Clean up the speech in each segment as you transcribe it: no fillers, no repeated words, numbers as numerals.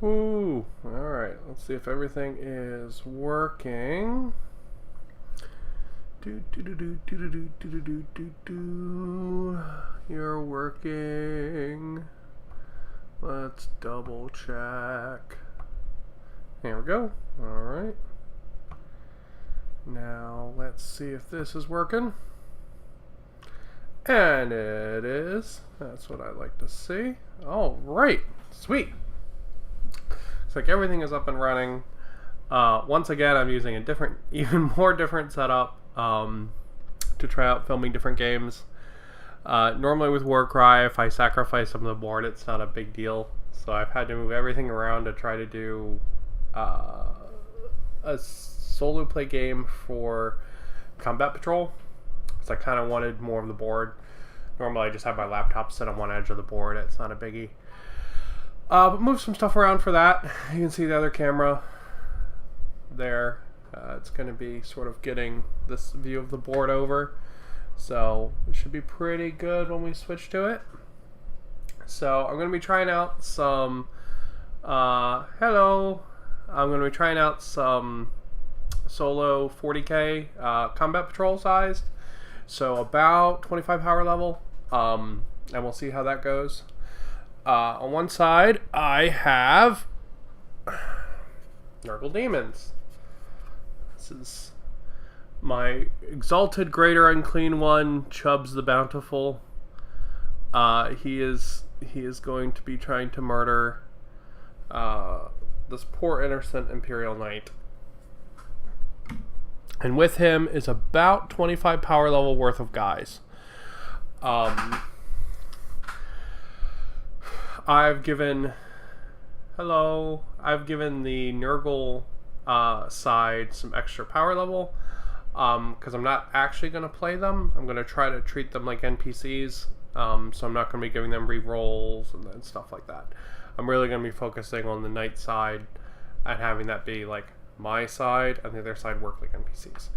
Woo! Alright, let's see if everything is working. You're working. Let's double check. There we go. Alright. Now let's see if this is working. And it is. That's what I like to see. Alright. Sweet. Looks like everything is up and running. Once again, I'm using a different, even more different setup to try out filming different games. Normally with Warcry, if I sacrifice some of the board, it's not a big deal. So I've had to move everything around to try to do a solo play game for Combat Patrol. So I kind of wanted more of the board. Normally I just have my laptop sit on one edge of the board. It's not a biggie. But move some stuff around for that. You can see the other camera there. It's going to be sort of getting this view of the board over. So it should be pretty good when we switch to it. So I'm going to be trying out some... hello! I'm going to be trying out some solo 40k Combat Patrol sized. So about 25 power level. And we'll see how that goes. On one side, I have Nurgle Daemons. This is my exalted greater unclean one, Chubbs the Bountiful. He is going to be trying to murder this poor innocent Imperial Knight. And with him is about 25 power level worth of guys. I've given the Nurgle side some extra power level because I'm not actually going to play them. I'm going to try to treat them like NPCs, so I'm not going to be giving them rerolls and stuff like that. I'm really going to be focusing on the Knight side and having that be like my side and the other side work like NPCs.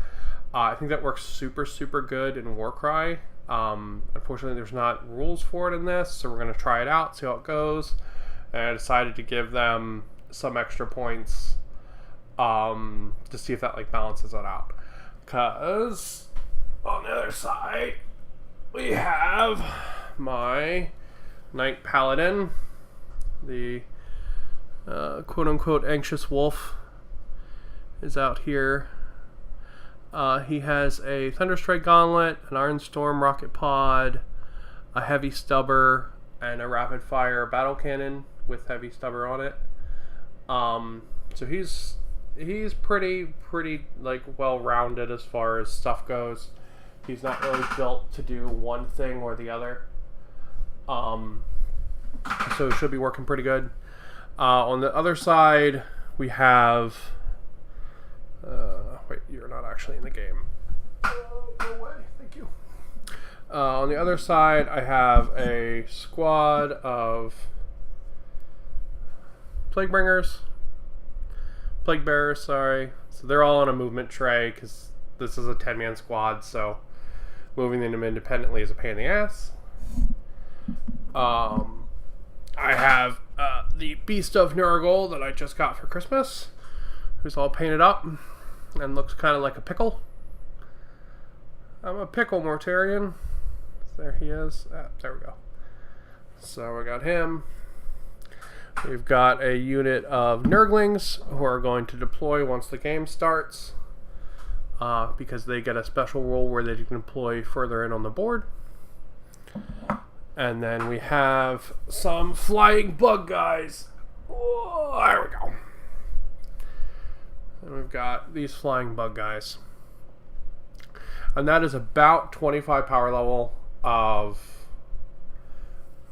I think that works super good in Warcry. Unfortunately there's not rules for it in this, so we're going to try it out, see how it goes. And I decided to give them some extra points to see if that like balances it out, because on the other side we have my Knight Paladin, the quote-unquote anxious wolf is out here. He has a Thunderstrike Gauntlet, an Iron Storm Rocket Pod, a Heavy Stubber, and a Rapid Fire Battle Cannon with Heavy Stubber on it. So he's pretty like well-rounded as far as stuff goes. He's not really built to do one thing or the other. So it should be working pretty good. On the other side, we have... wait, you're not actually in the game. Go away. Thank you. On the other side, I have a squad of Plague Bearers, sorry. So they're all on a movement tray because this is a 10-man squad, so moving them independently is a pain in the ass. I have the Beast of Nurgle that I just got for Christmas, who's all painted up and looks kind of like a pickle. I'm a pickle Mortarian. There he is. There we go. So we got him. We've got a unit of Nurglings who are going to deploy once the game starts, because they get a special role where they can deploy further in on the board. And then we have some flying bug guys. Oh, there we go. And we've got these flying bug guys. And that is about 25 power level of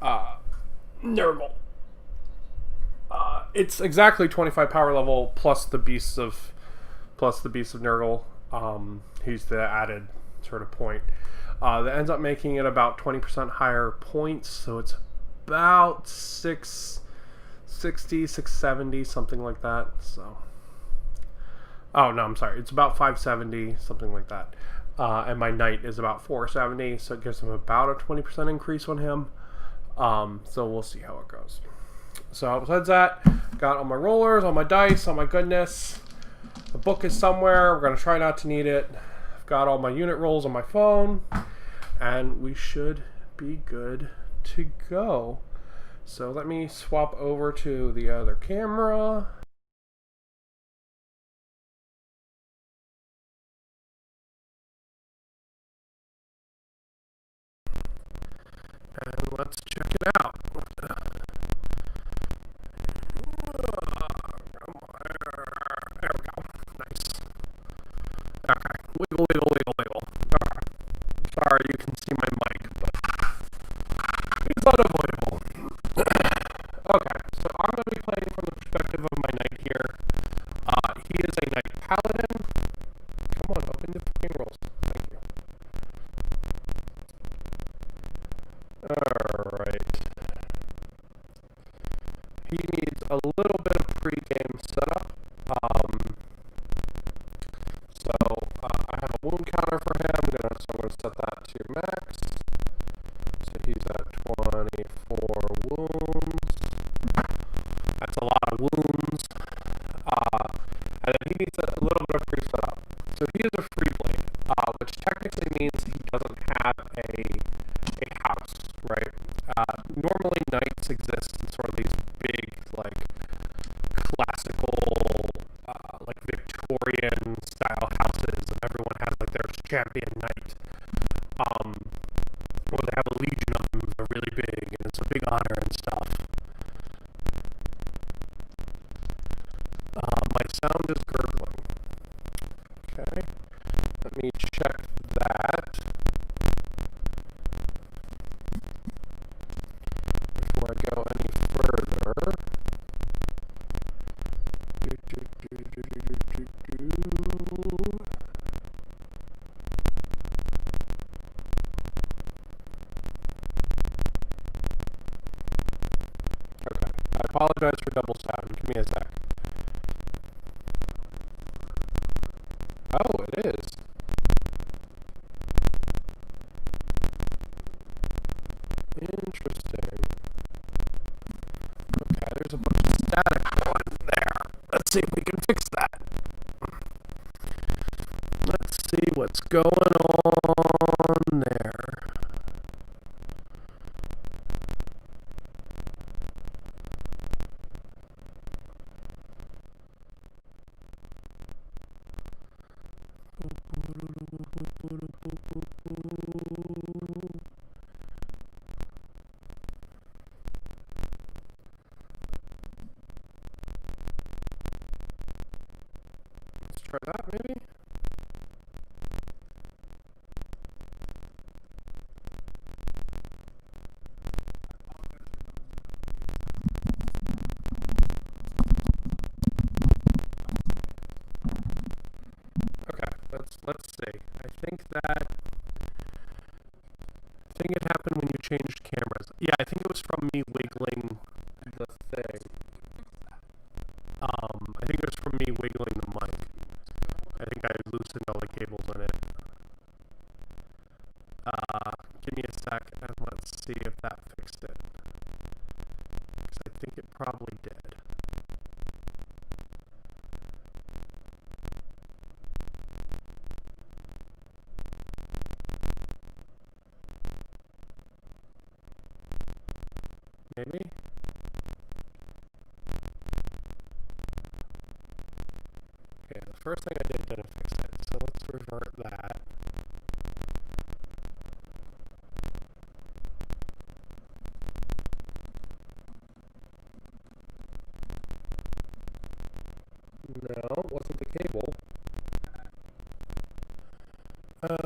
Nurgle. It's exactly 25 power level plus the beasts of Nurgle. He's the added sort of point. That ends up making it about 20% higher points, so it's about 660, 670, something like that. So, oh no, I'm sorry, it's about 570, something like that. And my Knight is about 470, so it gives him about a 20% increase on him. So we'll see how it goes. So besides that, got all my rollers, all my dice, all my goodness. The book is somewhere. We're going to try not to need it. I've got all my unit rolls on my phone. And we should be good to go. So let me swap over to the other camera. And let's check it out. There we go. Nice. Okay. Wiggle, wiggle, wiggle, wiggle. Okay. Sorry, you can see my mic, but it's unavoidable. Okay, so I'm going to be playing from the perspective of my knight here. He is a knight paladin. Come on, open the fucking rolls. Thank you. Alright. He needs a little bit of pre-game setup. I have a wound counter for him, so I'm going to set that to max. So he's at 24 wounds. That's a lot of wounds. And then he needs a little bit of pre-setup. So he is a free blade, which technically means he doesn't have a house, right? Normally knights exist in sort of these big, like, classical, like Victorian style houses, and everyone has like their champion knight. Or they have a legion of them, they're really big, and it's a big honor and stuff. My sound is gurgling. Okay, let me check that before I go any further. Okay, I apologize for double sound. Give me a sec. Oh, it is. Interesting. Okay, there's a bunch of static going there. Let's see if we can fix that. Let's see what's going on there. Let's try that maybe. Okay, let's see. I think it happened when you changed cameras. Yeah, I think it was from me wiggling the thing. I think it was from me wiggling the mic. I think I loosened all the cables in it. Give me a sec and let's see if that fixed it. Because I think it probably did. Maybe? Okay, the first thing I did didn't fix it, so let's revert that. No, it wasn't the cable. Okay.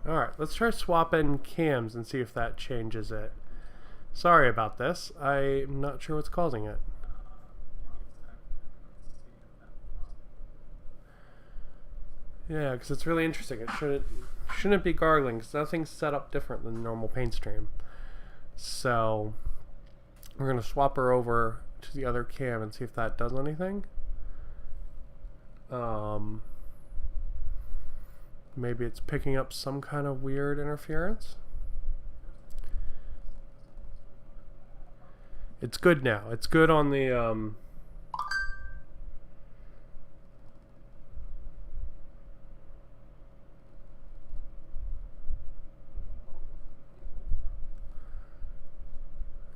Alright, let's try swapping cams and see if that changes it. Sorry about this. I'm not sure what's causing it. Yeah, because it's really interesting. It shouldn't be gargling because nothing's set up different than normal paint stream. So we're going to swap her over to the other cam and see if that does anything. Maybe it's picking up some kind of weird interference. It's good now. It's good on the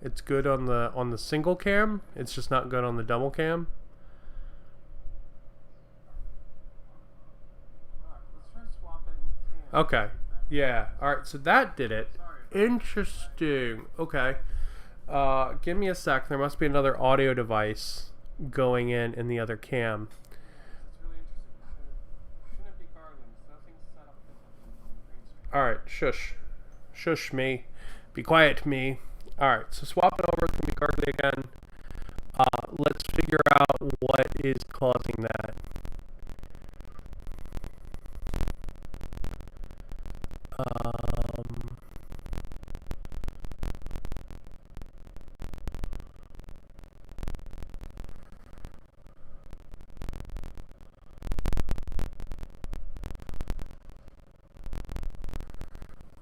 it's good on the single cam. It's just not good on the double cam. Okay. Yeah. All right. So that did it. Interesting. Okay. Give me a sec. There must be another audio device going in the other cam. All right. Shush. Shush me. Be quiet me. All right. So swapping over to be Gargley again. Let's figure out what is causing that.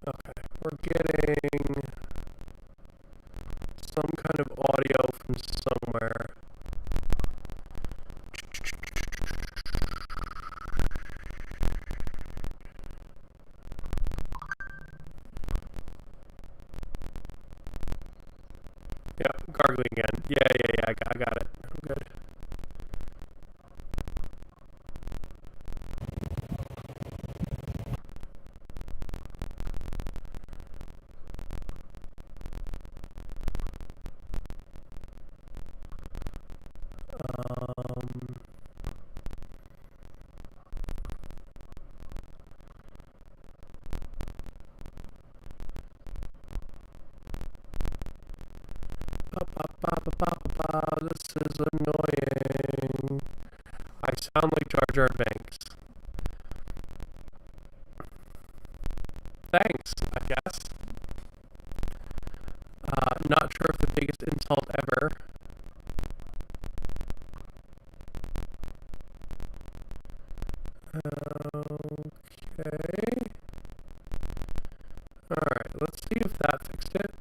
Okay, we're getting some kind of audio from somewhere. Yeah, gargling again. Yeah, I got it. I'm good. This is annoying. I sound like Jar Jar Binks. Thanks, I guess. Not sure if the biggest insult ever. Okay. Alright, let's see if that fixed it.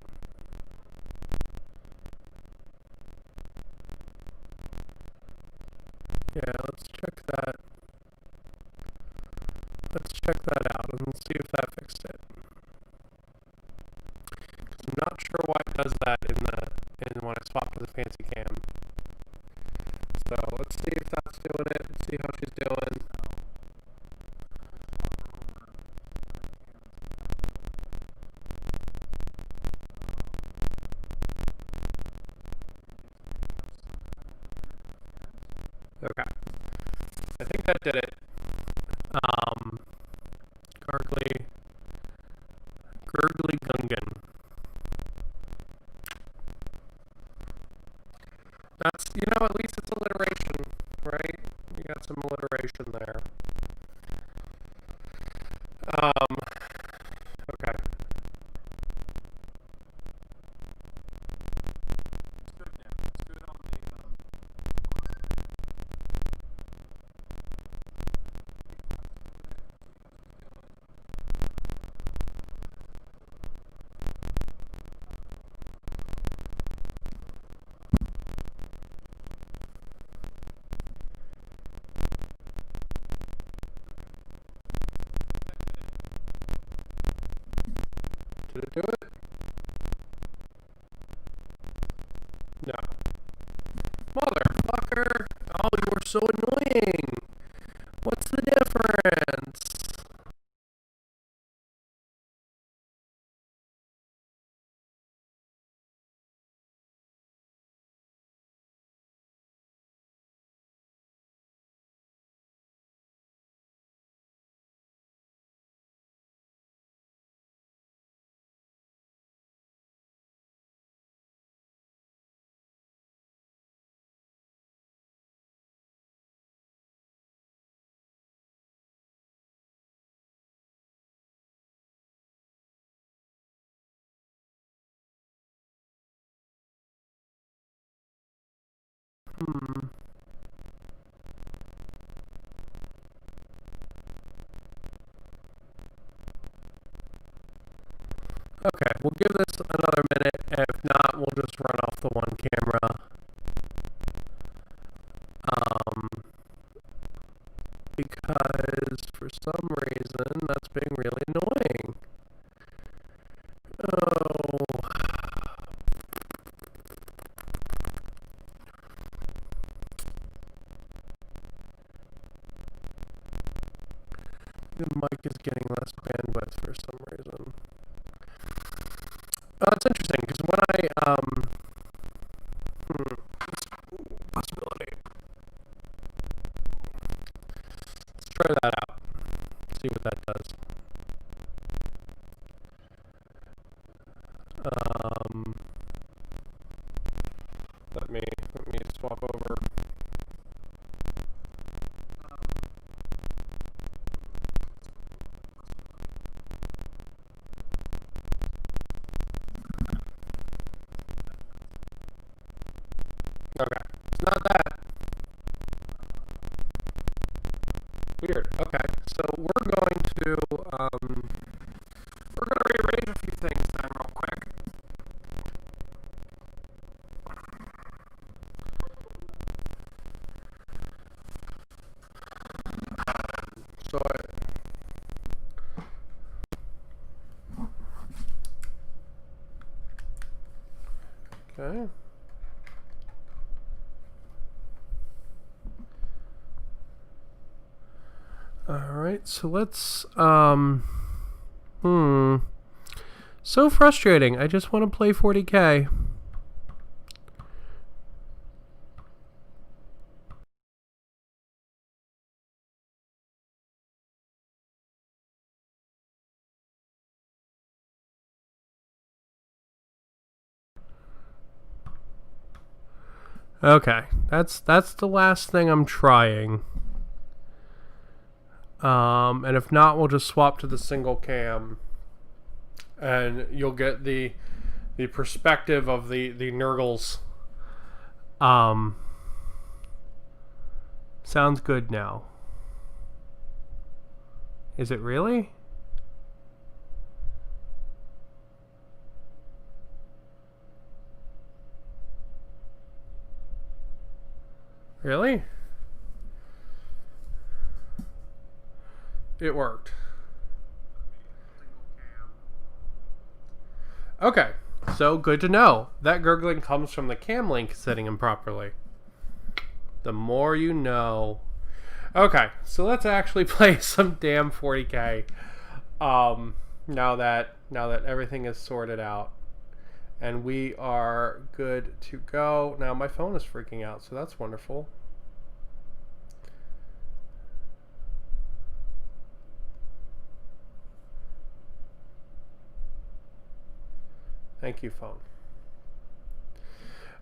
Yeah, let's check that. Let's check that out and see if that fixed it. I'm not sure why it does that in when I swap to the fancy cam. So let's see if that's doing it. Let's see how she's doing. Okay. I think that did it. Gurgly Gungan. That's, at least it's alliteration, right? You got some alliteration there. Okay. It's good now. It's good on the, Did it do it? No. Motherfucker! Oh, you are so annoying! What's the difference? we'll give this another minute, and if not, we'll just run off the one camera. Because for some reason that's being really annoying. Oh. The mic is getting less bandwidth for some reason. Oh, that's interesting, because when I, possibility. Let's try that out. See what that does. Let me swap over. Okay, it's not that. Weird. Okay, so we're going to rearrange a few things then real quick. Okay. Alright, so let's, so frustrating. I just want to play 40k. Okay, that's the last thing I'm trying. And if not, we'll just swap to the single cam, and you'll get the perspective of the Nurgles. Sounds good now. Is it really? Really? It worked. Okay, so good to know. That gurgling comes from the cam link setting improperly. The more you know. Okay, so let's actually play some damn 40k. Now that everything is sorted out. And we are good to go. Now my phone is freaking out, so that's wonderful. Thank you, phone.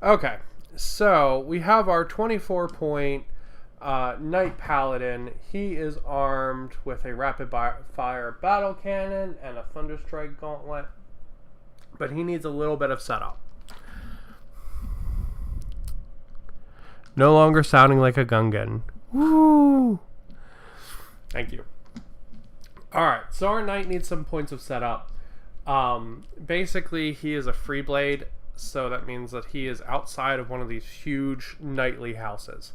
Okay, so we have our 24-point Knight Paladin. He is armed with a rapid fire battle cannon and a Thunderstrike gauntlet, but he needs a little bit of setup. No longer sounding like a Gungan. Woo! Thank you. Alright, so our knight needs some points of setup. Basically, he is a free blade, so that means that he is outside of one of these huge knightly houses.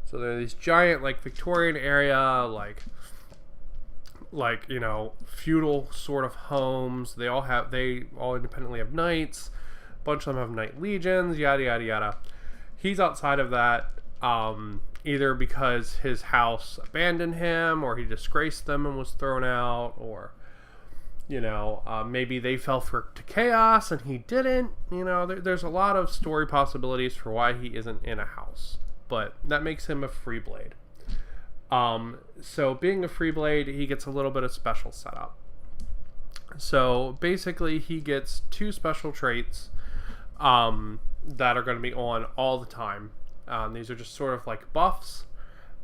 So they're these giant, like, Victorian area, like you know, feudal sort of homes. They all independently have knights. A bunch of them have knight legions, yada yada yada. He's outside of that, either because his house abandoned him, or he disgraced them and was thrown out, or, you know, maybe they fell to chaos and he didn't. You know, there's a lot of story possibilities for why he isn't in a house, but that makes him a free blade. So being a free blade, he gets a little bit of special setup. So basically, he gets 2 special traits that are going to be on all the time. These are just sort of like buffs.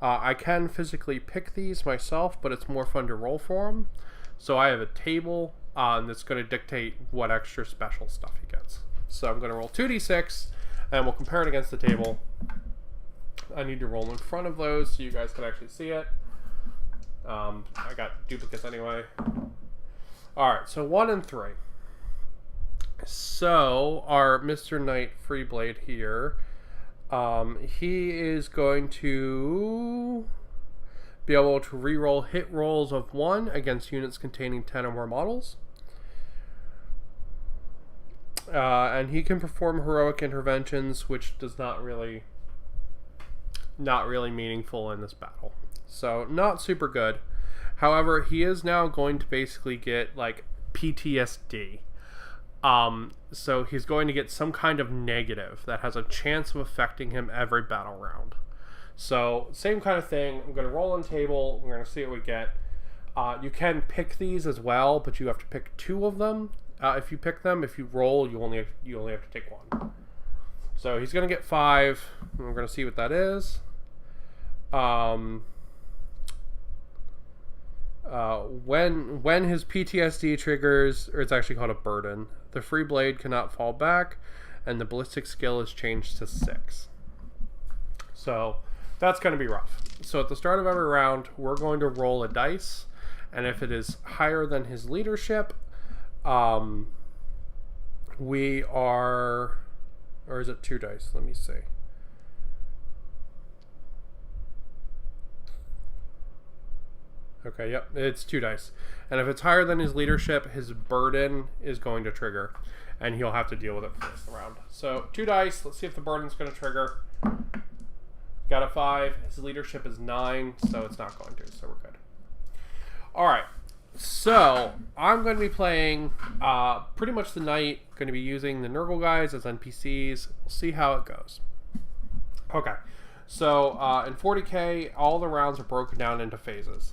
I can physically pick these myself, but it's more fun to roll for them. So I have a table that's going to dictate what extra special stuff he gets. So I'm going to roll 2d6, and we'll compare it against the table. I need to roll in front of those so you guys can actually see it. I got duplicates anyway. Alright, so 1 and 3. So our Mr. Knight Freeblade here, he is going to be able to reroll hit rolls of 1 against units containing 10 or more models. And he can perform heroic interventions, which does not really meaningful in this battle. So not super good. However, he is now going to basically get like PTSD. So he's going to get some kind of negative that has a chance of affecting him every battle round. So same kind of thing. I'm going to roll on table. We're going to see what we get. You can pick these as well, but you have to pick 2 of them. If you pick them, if you roll, you only have to take 1. So he's going to get 5. And we're going to see what that is. When his PTSD triggers, or it's actually called a burden, the free blade cannot fall back, and the ballistic skill is changed to 6. So that's going to be rough. So at the start of every round, we're going to roll a dice, and if it is higher than his leadership, we are, or is it 2 dice? Let me see. Okay, yep, it's 2 dice. And if it's higher than his leadership, his burden is going to trigger, and he'll have to deal with it for this round. So 2 dice, let's see if the burden's going to trigger. Got a 5, his leadership is 9, so it's not going to, so we're good. Alright, so I'm going to be playing pretty much the night, going to be using the Nurgle guys as NPCs. We'll see how it goes. Okay, so in 40k, all the rounds are broken down into phases.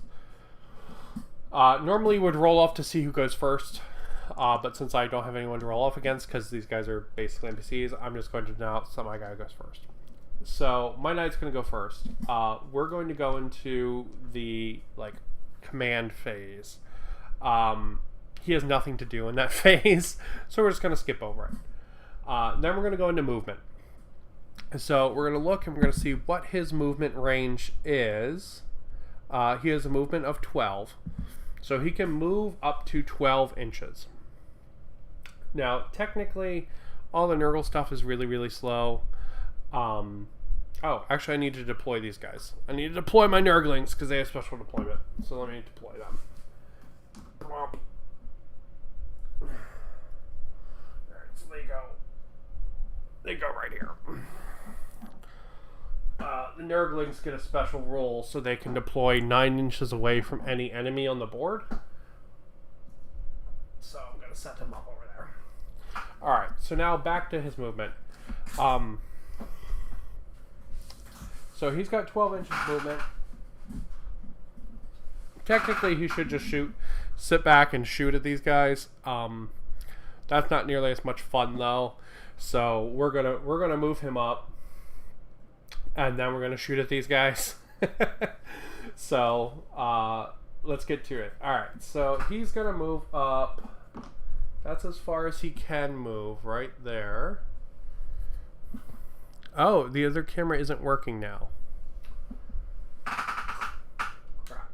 Normally would roll off to see who goes first, but since I don't have anyone to roll off against, because these guys are basically NPCs, I'm just going to announce that my guy goes first. So my knight's going to go first. We're going to go into the command phase. He has nothing to do in that phase, so we're just going to skip over it. Then we're going to go into movement. So we're going to look and we're going to see what his movement range is. He has a movement of 12. So he can move up to 12 inches. Now, technically, all the Nurgle stuff is really, really slow. Oh, actually, I need to deploy these guys. I need to deploy my Nurglings because they have special deployment. So let me deploy them. Alright, so they go right here. The Nurglings get a special role so they can deploy 9 inches away from any enemy on the board. So I'm going to set him up over there. Alright, so now back to his movement. So he's got 12 inches movement. Technically, he should just sit back and shoot at these guys. That's not nearly as much fun though. So we're gonna move him up, and then we're gonna shoot at these guys. So let's get to it. All right. So he's gonna move up. That's as far as he can move, right there. Oh, the other camera isn't working now. Crap.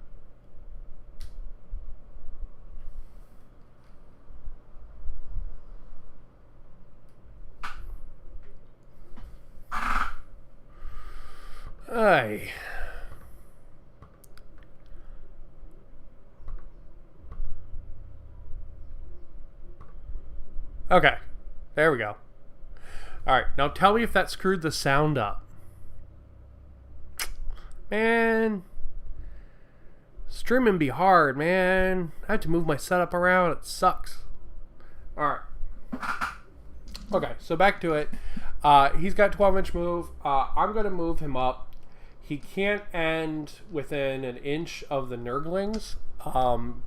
Aye. Okay. There we go. Alright, now tell me if that screwed the sound up. Man. Streaming be hard, man. I have to move my setup around. It sucks. Alright. Okay, so back to it. He's got 12-inch move. I'm going to move him up. He can't end within an inch of the Nurglings,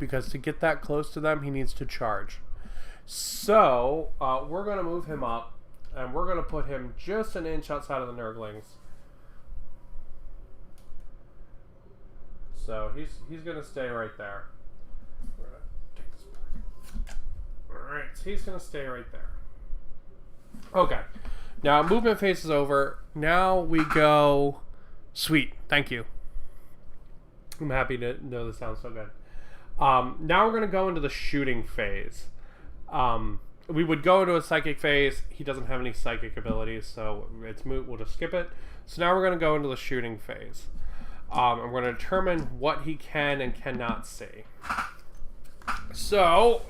because to get that close to them, he needs to charge. So, we're going to move him up. And we're going to put him just an inch outside of the Nurglings. So he's going to stay right there. We're going to take this back. Alright, so he's going to stay right there. Okay. Now, movement phase is over. Now we go... Sweet. Thank you. I'm happy to know this sounds so good. Now we're going to go into the shooting phase. we would go into a psychic phase. He doesn't have any psychic abilities, so it's moot. We'll just skip it. So now we're going to go into the shooting phase. And we're going to determine what he can and cannot see. So,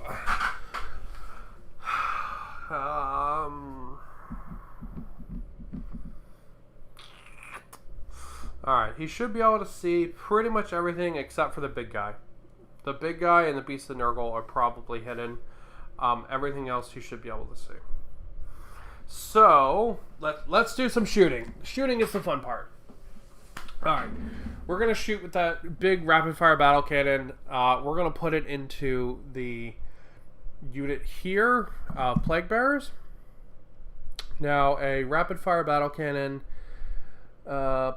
alright, he should be able to see pretty much everything except for the big guy. The big guy and the Beast of Nurgle are probably hidden. Everything else you should be able to see. So, let's do some shooting. Shooting is the fun part. Alright, we're going to shoot with that big rapid-fire battle cannon. We're going to put it into the unit here, Plague Bearers. Now, a rapid-fire battle cannon... Okay.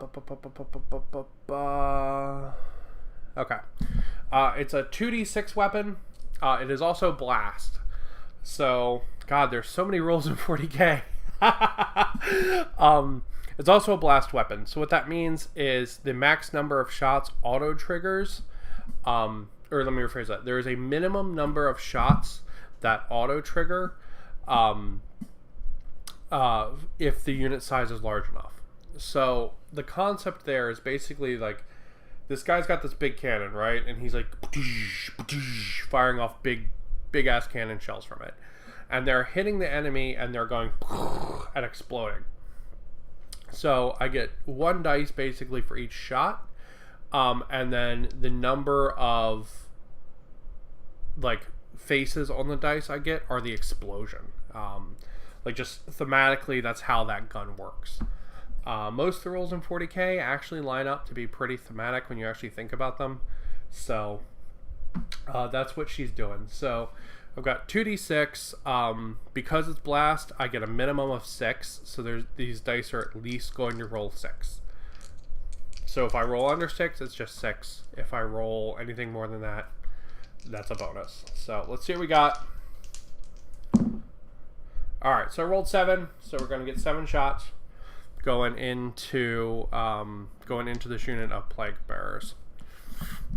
It's a 2d6 weapon. It is also blast. So, God, there's so many rules in 40k. It's also a blast weapon. So what that means is the max number of shots auto triggers. Or let me rephrase that. There is a minimum number of shots that auto trigger if the unit size is large enough. So the concept there is basically like, this guy's got this big cannon, right? And he's like firing off big ass cannon shells from it. And they're hitting the enemy and they're going and exploding. So I get 1 dice basically for each shot. And then the number of like faces on the dice I get are the explosion. Like just thematically, that's how that gun works. Most of the rules in 40k actually line up to be pretty thematic when you actually think about them. So that's what she's doing. So I've got 2d6. Because it's blast, I get a minimum of 6. So these dice are at least going to roll 6. So if I roll under 6, it's just 6. If I roll anything more than that, that's a bonus. So let's see what we got. Alright, so I rolled 7. So we're going to get 7 shots going into this unit of Plague Bearers.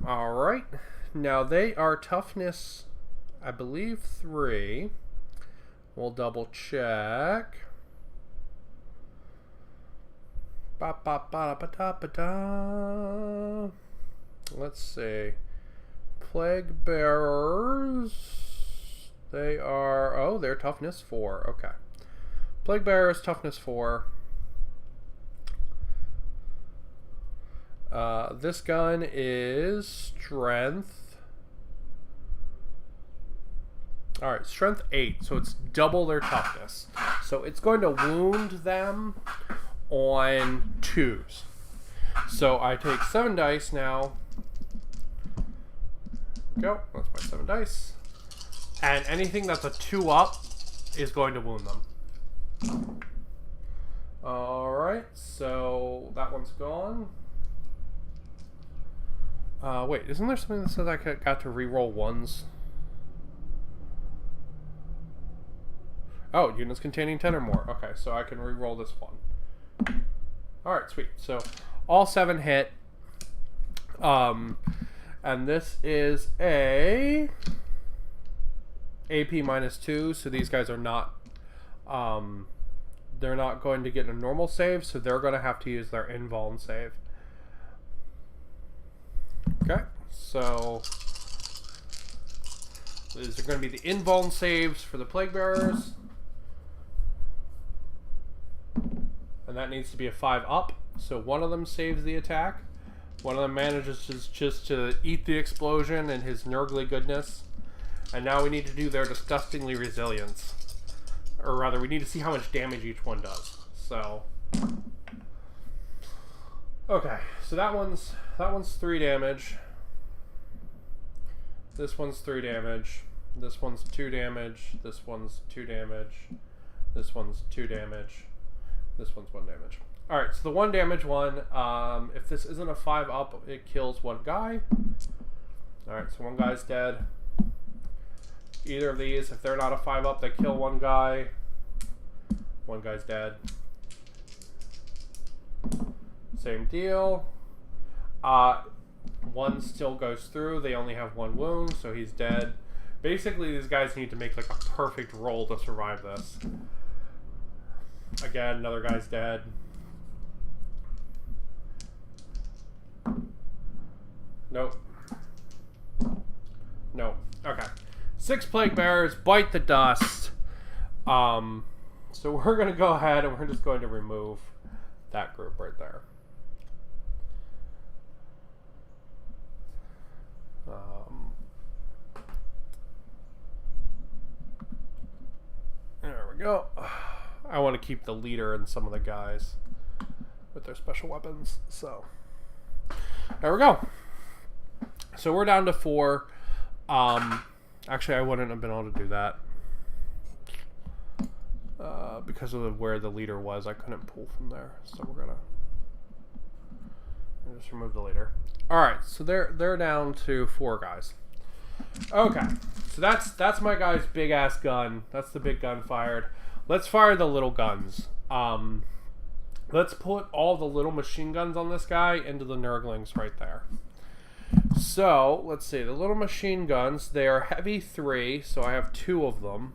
Alright. Now they are toughness, I believe, 3. We'll double check. Let's see. Plague Bearers. They are... Oh, they're toughness 4. Okay. Plague Bearers, toughness 4. This gun is strength. Alright, strength 8. So it's double their toughness. So it's going to wound them on 2s. So I take 7 dice now. Go. That's my 7 dice. And anything that's a 2 up is going to wound them. Alright, so that one's gone. Wait, isn't there something that says I got to re-roll 1s? Oh, units containing 10 or more. Okay, so I can re-roll this one. Alright, sweet. So, all 7 hit. And this is a AP -2, so these guys are not... they're not going to get a normal save, so they're going to have to use their invuln save. Okay, so these are going to be the invuln saves for the Plague Bearers. And that needs to be a 5 up, so one of them saves the attack. One of them manages just to eat the explosion and his Nurgly goodness. And now we need to do their disgustingly resilience. Or rather, we need to see how much damage each one does. So, okay, so that one's 3 damage. This one's 3 damage. This one's 2 damage. This one's 2 damage. This one's 2 damage. This one's 1 damage. Alright, so the 1 damage one, if this isn't a 5 up, it kills 1 guy. Alright, so 1 guy's dead. Either of these, if they're not a 5 up, they kill 1 guy. 1 guy's dead. Same deal. 1 still goes through. They only have 1 wound, so he's dead. Basically, these guys need to make like a perfect roll to survive this. Again, another guy's dead. Nope. Nope. Okay. 6 plague bearers, bite the dust. So we're going to go ahead and we're just going to remove that group right there. There we go. I want to keep the leader and some of the guys with their special weapons. So there we go. So we're down to 4. Actually, I wouldn't have been able to do that. Because of where the leader was, I couldn't pull from there. So we're gonna just remove the leader. Alright, so they're down to 4 guys. Okay, so that's my guy's big ass gun. That's the big gun fired. Let's fire the little guns. Let's put all the little machine guns on this guy into the Nurglings right there. So let's see, the little machine guns, they are heavy 3, so I have 2 of them.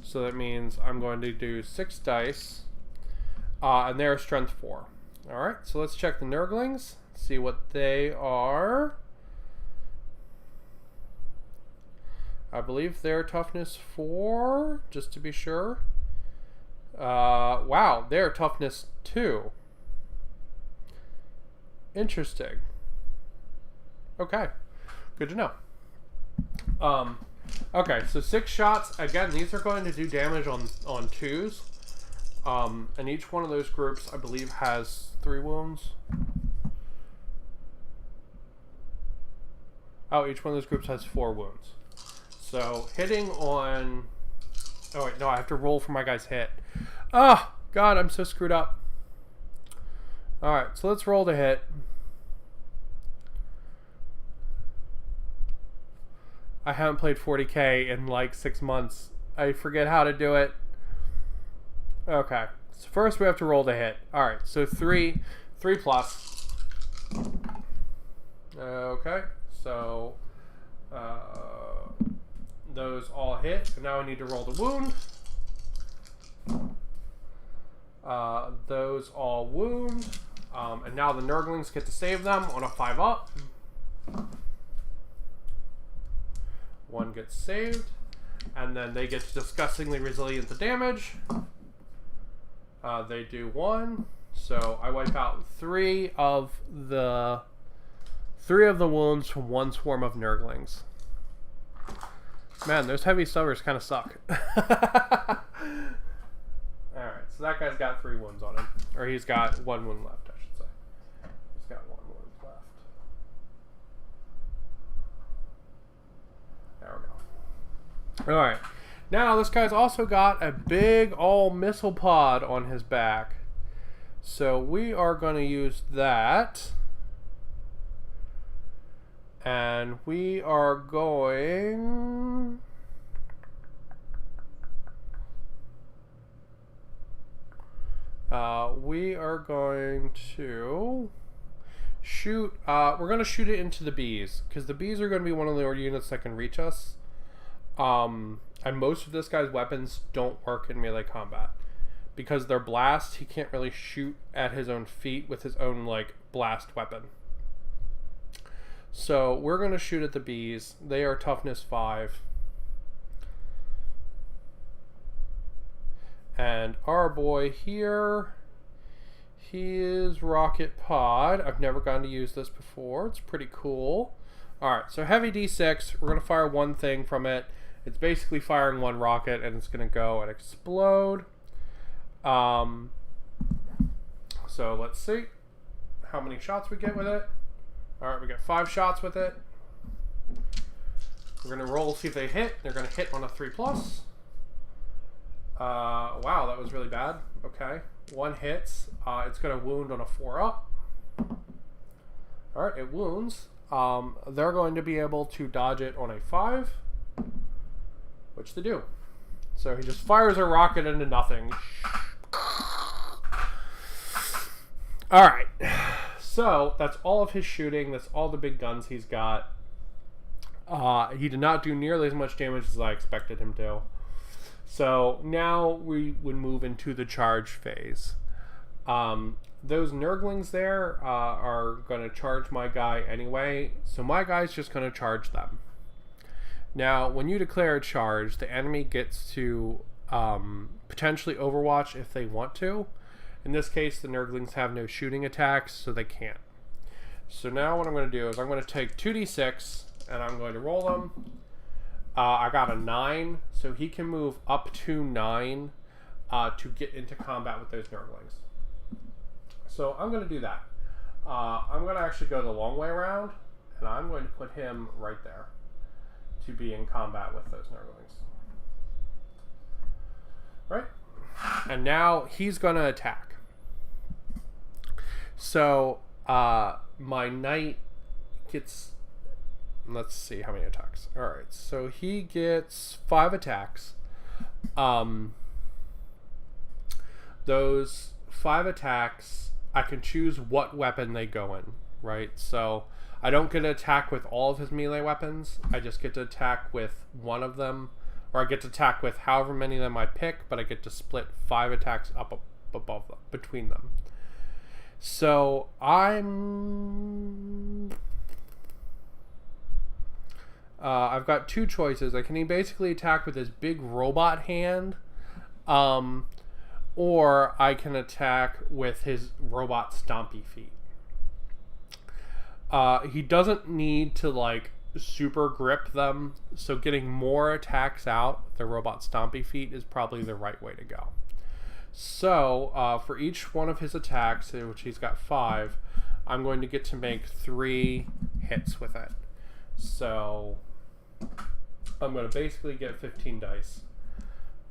So that means I'm going to do 6 dice, and they're strength 4. Alright, so let's check the Nurglings, see what they are. I believe they're toughness 4, just to be sure. Wow, they're toughness 2. Interesting. Okay, good to know. Okay, so 6 shots. Again, these are going to do damage on 2s. And each one of those groups, I believe, has 3 wounds. Oh, each one of those groups has 4 wounds. So hitting on... Oh wait, no, I have to roll for my guy's hit. Oh, God, I'm so screwed up. Alright, so let's roll to hit. I haven't played 40k in like 6 months. I forget how to do it. Okay. So first we have to roll to hit. Alright, so 3 plus. Okay, so those all hit. So now I need to roll the wound. Those all wound. And now the Nurglings get to save them on a 5 up. 1 gets saved, and then they get disgustingly resilient to damage. They do 1, so I wipe out 3 of the wounds from 1 swarm of Nurglings. Man, those heavy stubbers kind of suck. Alright, so that guy's got 3 wounds on him, or he's got 1 wound left, I should say. He's got 1 wound left. There we go. Alright. Now, this guy's also got a big old missile pod on his back. So, we are going to use that. And we are going... to shoot... we're going to shoot it into the bees, because the bees are going to be one of the units that can reach us. And most of this guy's weapons don't work in melee combat. Because they're blast, he can't really shoot at his own feet with his own, like, blast weapon. So, we're going to shoot at the bees. They are toughness 5. And our boy here, he is Rocket Pod. I've never gotten to use this before. It's pretty cool. Alright, so heavy D6. We're going to fire 1 thing from it. It's basically firing 1 rocket, and it's going to go and explode. So let's see how many shots we get with it. Alright, we got 5 shots with it. We're going to roll, see if they hit. They're going to hit on a 3 plus. Wow, that was really bad. Okay. 1 hits. It's going to wound on a 4 up. Alright, it wounds. They're going to be able to dodge it on a 5. Which they do. So he just fires a rocket into nothing. Alright. So, that's all of his shooting. That's all the big guns he's got. He did not do nearly as much damage as I expected him to. So now we would move into the charge phase. Those Nurglings there are going to charge my guy anyway, so my guy's just going to charge them. Now, when you declare a charge, the enemy gets to potentially overwatch if they want to. In this case, the Nurglings have no shooting attacks, so they can't. So now what I'm going to do is I'm going to take 2d6, and I'm going to roll them. I got a 9, so he can move up to 9 to get into combat with those Nurglings. So I'm going to do that. I'm going to actually go the long way around, and I'm going to put him right there to be in combat with those Nurglings. Right? And now he's going to attack. So my knight gets... Let's see how many attacks. Alright, so he gets 5 attacks. Those 5 attacks, I can choose what weapon they go in, right? So I don't get to attack with all of his melee weapons. I just get to attack with one of them, or I get to attack with however many of them I pick, but I get to split 5 attacks up above them, between them. So I've got 2 choices. I can basically attack with his big robot hand, or I can attack with his robot stompy feet. He doesn't need to like super grip them, so getting more attacks out with the robot stompy feet is probably the right way to go. So for each one of his attacks, which he's got 5, I'm going to get to make 3 hits with it. So I'm going to basically get 15 dice.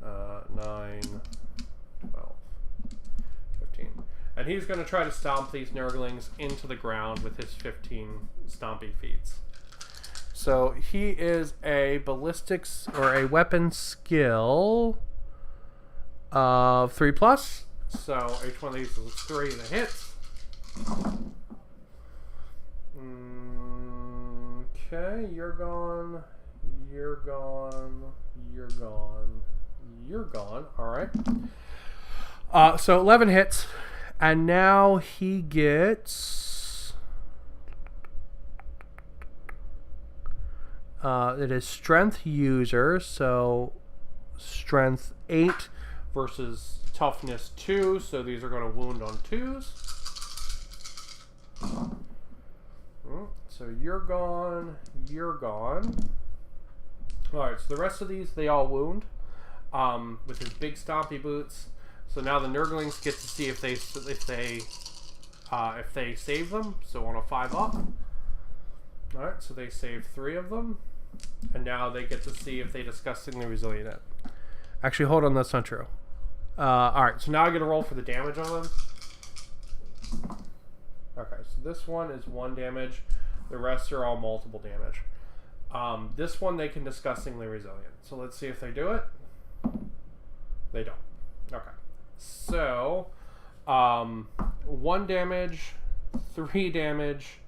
9, 12, 15. And he's going to try to stomp these Nurglings into the ground with his 15 stompy feet. So he is a ballistics or a weapon skill of 3+. So each one of these is 3 that hits. Okay, you're gone. You're gone. You're gone. You're gone. Alright. So 11 hits. And now he gets... it is strength user. So strength 8 versus toughness 2. So these are going to wound on 2s. So you're gone. You're gone. Alright, so the rest of these, they all wound with his big stompy boots. So now the Nurglings get to see if they save them. So on a 5 up. Alright, so they save 3 of them. And now they get to see if they disgustingly resilient it. Actually, hold on, that's not true. Alright, so now I get to roll for the damage on them. Okay, so this one is 1 damage. The rest are all multiple damage. This one they can disgustingly resilient. So let's see if they do it. They don't. Okay. So, 1 damage, 3 damage,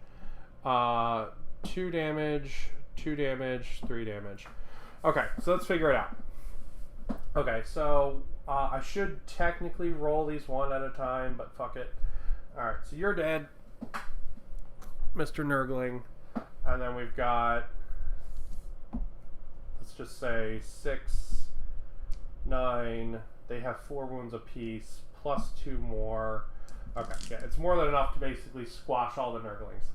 2 damage, 2 damage, 3 damage. Okay, so let's figure it out. Okay, so I should technically roll these one at a time, but fuck it. Alright, so you're dead, Mr. Nurgling. And then we've got, let's just say 6, 9. They have 4 wounds apiece, plus 2 more. Okay, yeah, it's more than enough to basically squash all the Nurglings.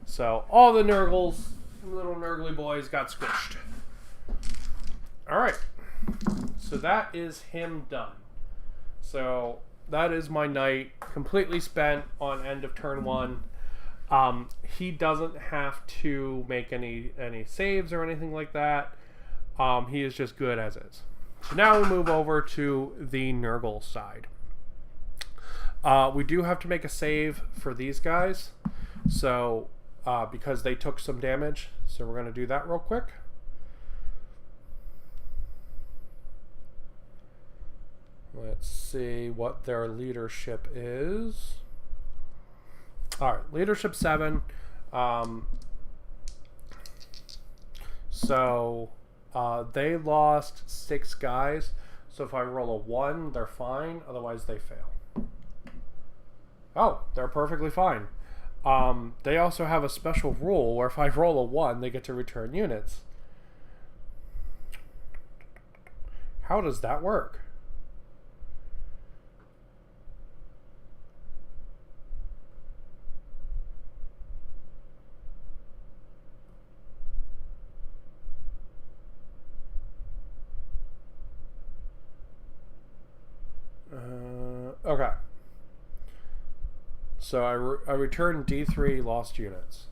So all the Nurgles, little Nurgly boys, got squished. Alright, so that is him done. So that is my knight, completely spent on end of turn 1. He doesn't have to make any saves or anything like that. He is just good as is. So now we move over to the Nurgle side. We do have to make a save for these guys. So, because they took some damage. So we're going to do that real quick. Let's see what their leadership is. Alright, leadership 7. So they lost 6 guys. So if I roll a 1, they're fine. Otherwise, they fail. Oh, they're perfectly fine. They also have a special rule where if I roll a 1, they get to return units. How does that work? Okay. So I returned D3 lost units.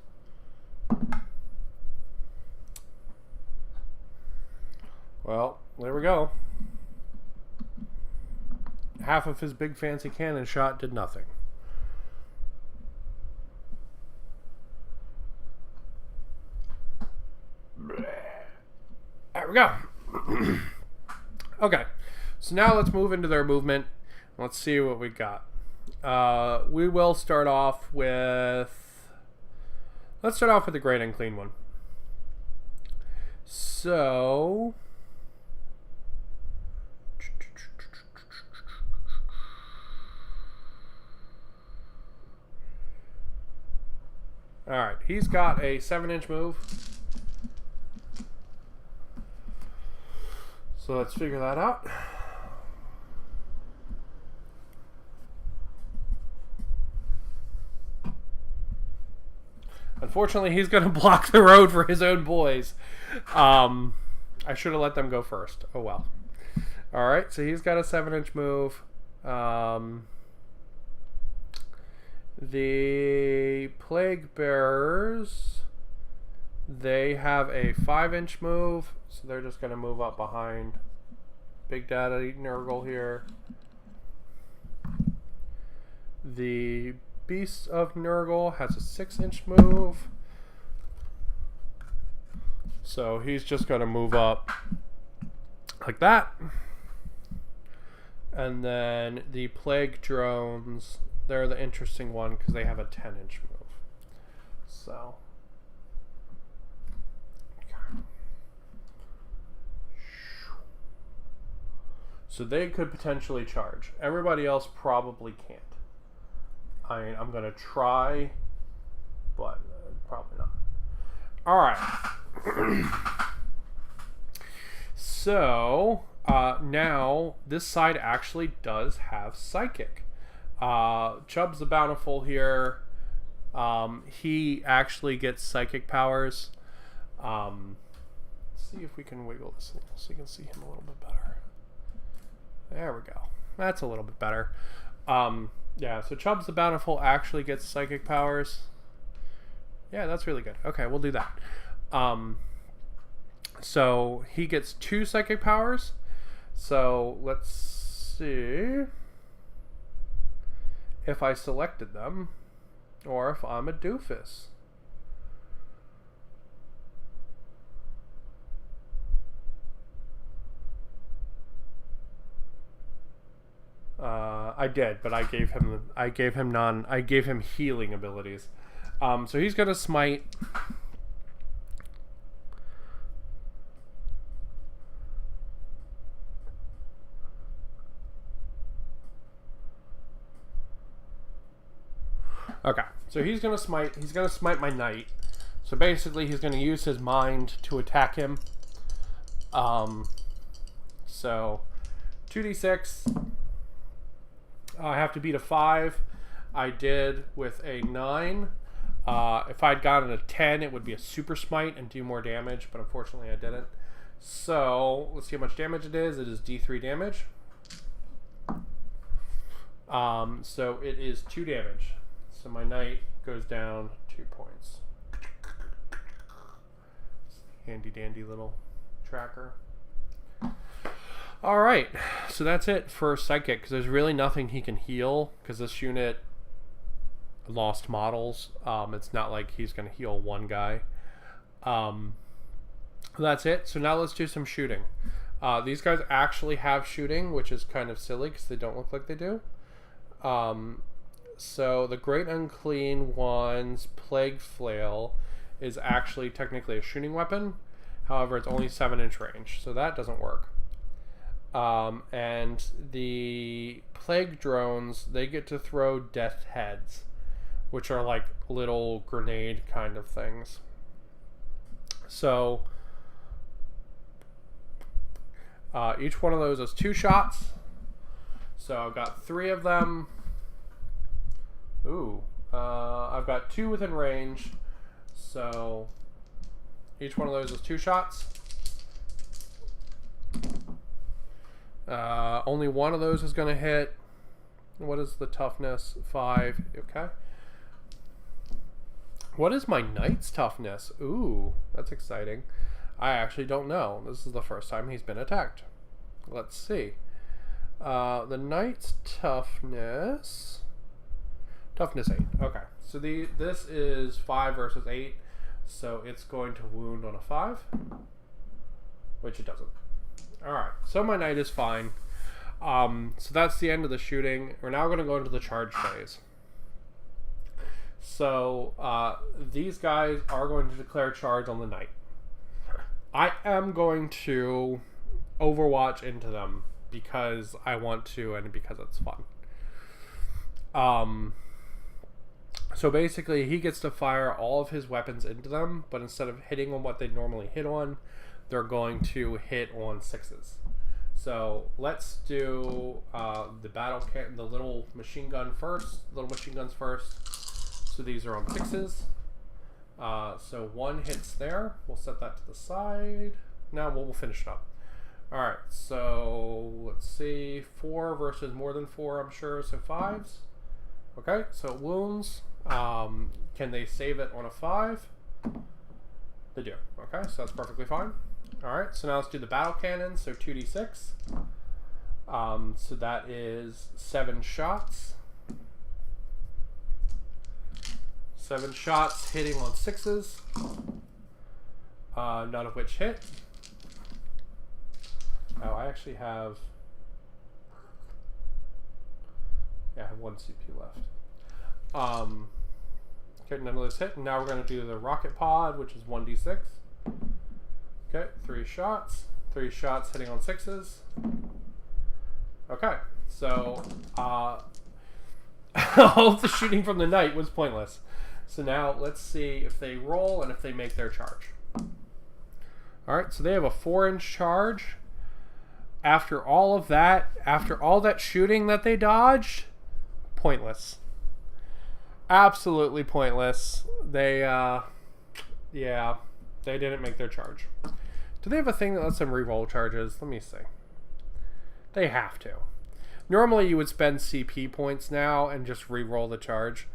Well, there we go. Half of his big fancy cannon shot did nothing. There we go. Okay. So now let's move into their movement. Let's see what we got. We will start off with... Let's start off with the Great Unclean one. So... Alright, he's got a 7-inch move. So let's figure that out. Unfortunately, he's going to block the road for his own boys. I should have let them go first. Oh well. Alright, so he's got a 7-inch move. The Plague Bearers, they have a 5-inch move, so they're just going to move up behind Big Daddy Nurgle here. The Beast of Nurgle has a 6-inch move, so he's just going to move up like that. And then the Plague Drones, they're the interesting one because they have a 10-inch move. So, they could potentially charge. Everybody else probably can't. I mean, I'm going to try, but probably not. Alright. So, now this side actually does have Psychic. Chubbs the Bountiful here, he actually gets psychic powers. Let's see if we can wiggle this a little so you can see him a little bit better. There we go. That's a little bit better. Yeah, so Chubbs the Bountiful actually gets psychic powers. Yeah, that's really good. Okay, we'll do that. So he gets 2 psychic powers. So let's see if I selected them, or if I'm a doofus. I did, but I gave him healing abilities. So he's gonna smite. Okay, so he's gonna smite. He's gonna smite my knight. So basically, he's gonna use his mind to attack him. So 2d6. I have to beat a 5. I did with a 9. If I'd gotten a 10, it would be a super smite and do more damage, but unfortunately I didn't. So let's see how much damage it is. It is D3 damage. So it is 2 damage. So my knight goes down 2 points. Handy dandy little tracker. Alright, so that's it for Psychic, because there's really nothing he can heal, because this unit lost models. It's not like he's going to heal one guy. That's it. So now let's do some shooting. These guys actually have shooting, which is kind of silly, because they don't look like they do. So the Great Unclean One's Plague Flail is actually technically a shooting weapon. However, it's only 7-inch range, so that doesn't work. And the plague drones, they get to throw death heads, which are like little grenade kind of things. So each one of those is 2 shots. So I've got 3 of them. Ooh, I've got 2 within range. So each one of those is 2 shots. Only one of those is going to hit. What is the toughness? 5. Okay. What is my knight's toughness? Ooh, that's exciting. I actually don't know. This is the first time he's been attacked. Let's see. The knight's toughness. Toughness 8. Okay. So this is 5 versus 8. So it's going to wound on a 5. Which it doesn't. Alright. So my knight is fine. So that's the end of the shooting. We're now going to go into the charge phase. So these guys are going to declare charge on the knight. I am going to overwatch into them because I want to and because it's fun. So basically he gets to fire all of his weapons into them, but instead of hitting on what they normally hit on, they're going to hit on 6s. So let's do the little machine gun first. Little machine guns first. So these are on 6s. So 1 hits there. We'll set that to the side. Now we'll finish it up. Alright, so let's see. 4 versus more than 4, I'm sure. So 5s. Okay, so it wounds. Can they save it on a 5? They do. Okay, so that's perfectly fine. Alright, so now let's do the battle cannon. So 2d6. So that is 7 shots. 7 shots hitting on 6s. None of which hit. Oh, I actually have... Yeah, I have 1 CPU left. Okay, none of those hit. And now we're going to do the rocket pod, which is 1d6. Okay, 3 shots. 3 shots hitting on 6s. Okay, so all of the shooting from the knight was pointless. So now let's see if they roll and if they make their charge. Alright, so they have a 4-inch charge. After all of that, after all that shooting that they dodged, pointless. Absolutely pointless. They, yeah, they didn't make their charge. Do they have a thing that lets them reroll charges? Let me see. They have to. Normally you would spend CP points now and just reroll the charge.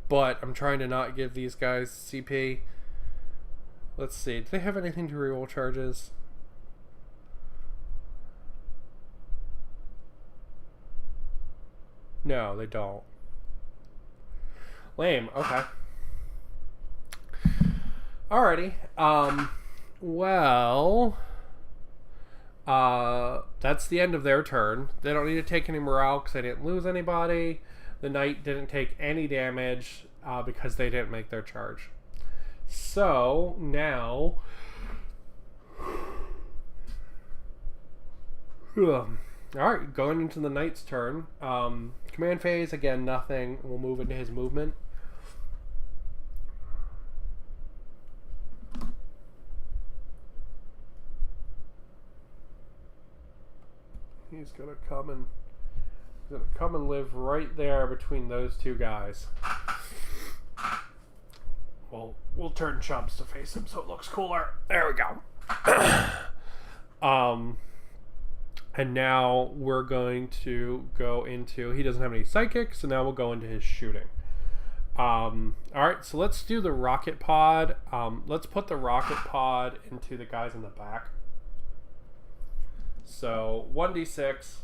But I'm trying to not give these guys CP. Let's see. Do they have anything to reroll charges? No, they don't. Lame. Okay. Alrighty. Well, that's the end of their turn. They don't need to take any morale because they didn't lose anybody. The knight didn't take any damage because they didn't make their charge. So now, all right, going into the knight's turn. Command phase, again, nothing. We'll move into his movement. He's gonna come and live right there between those two guys. Well, we'll turn chubs to face him so it looks cooler. There we go. And now we're going to go into... He doesn't have any psychic, so now we'll go into his shooting. Alright, so let's do the rocket pod. Let's put the rocket pod into the guys in the back. So 1d6,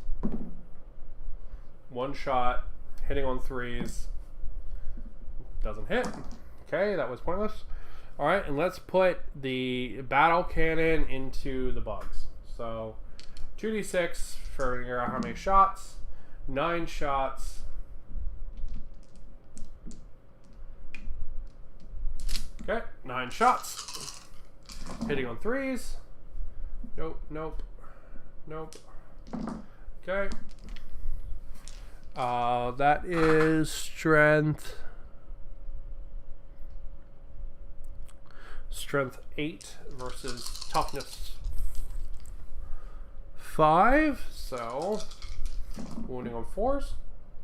1 shot, hitting on 3s, doesn't hit. Okay, that was pointless. All right, and let's put the battle cannon into the bugs. So 2d6 for figuring out how many shots, 9 shots. Okay, 9 shots. Hitting on 3s. Nope, nope, nope. Okay. That is strength. Strength 8 versus toughness 5. So wounding on 4s.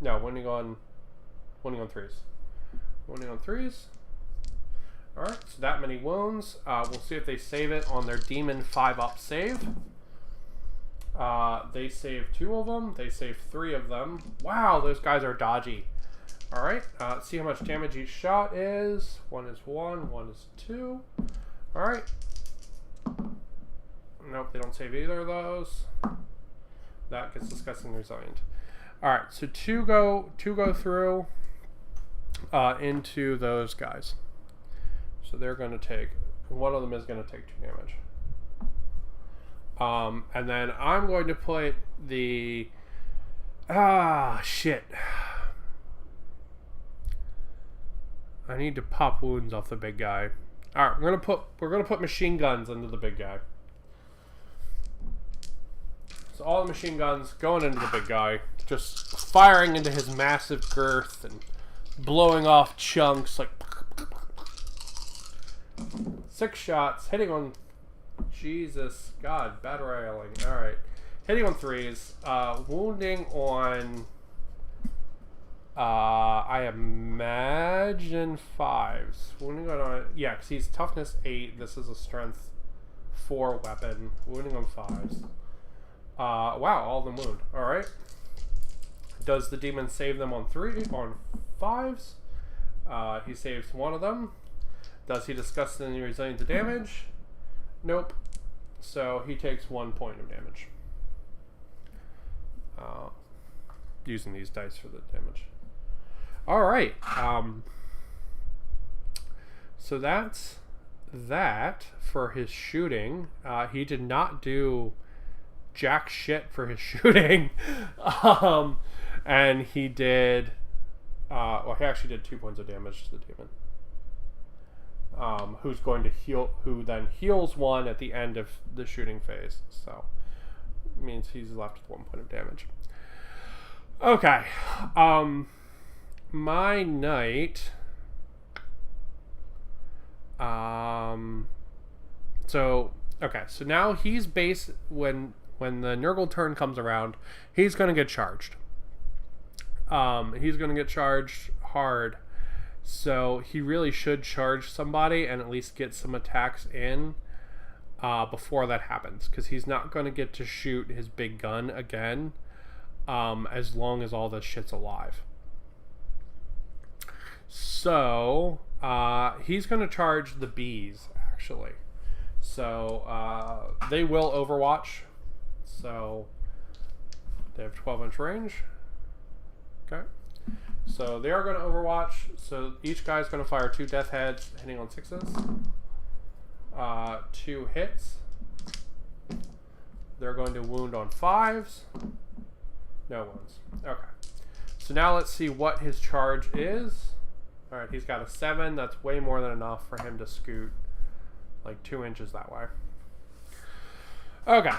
No, wounding on 3s. Wounding on 3s. Alright, so that many wounds. We'll see if they save it on their demon 5-up save. They save 2 of them. They save 3 of them. Wow, those guys are dodgy. Alright, see how much damage each shot is. 1 is 1, 1 is 2. Alright. Nope, they don't save either of those. That gets disgustingly resilient. Alright, so 2 go through into those guys. So they're going to take, one of them is going to take 2 damage. And then I'm going to put the, shit. I need to pop wounds off the big guy. All right, we're gonna put machine guns into the big guy. So all the machine guns going into the big guy, just firing into his massive girth and blowing off chunks like 6 shots, hitting on, Jesus, God, bad railing. All right, hitting on 3s, wounding on, I imagine 5s. Wounding on, yeah, because he's toughness 8. This is a strength 4 weapon. Wounding on 5s. Wow, all of them wound. All right. Does the demon save them on 5s? He saves 1 of them. Does he discuss any resilient to damage? Nope. So he takes 1 point of damage. Using these dice for the damage. All right. So that's that for his shooting. He did not do jack shit for his shooting. And he did... well, he actually did 2 points of damage to the demon. Who's going to heal, who then heals 1 at the end of the shooting phase. So it means he's left with 1 point of damage. Okay. My knight. So now he's base when the Nurgle turn comes around, he's gonna get charged. He's gonna get charged hard. So he really should charge somebody and at least get some attacks in before that happens, because he's not going to get to shoot his big gun again as long as all this shit's alive. So he's going to charge the bees, actually. So they will overwatch. So they have 12-inch range. Okay. So they are going to overwatch. So each guy's going to fire 2 death heads, hitting on 6s. 2 hits. They're going to wound on 5s. No wounds. Okay. So now let's see what his charge is. Alright, he's got a 7. That's way more than enough for him to scoot like 2 inches that way. Okay.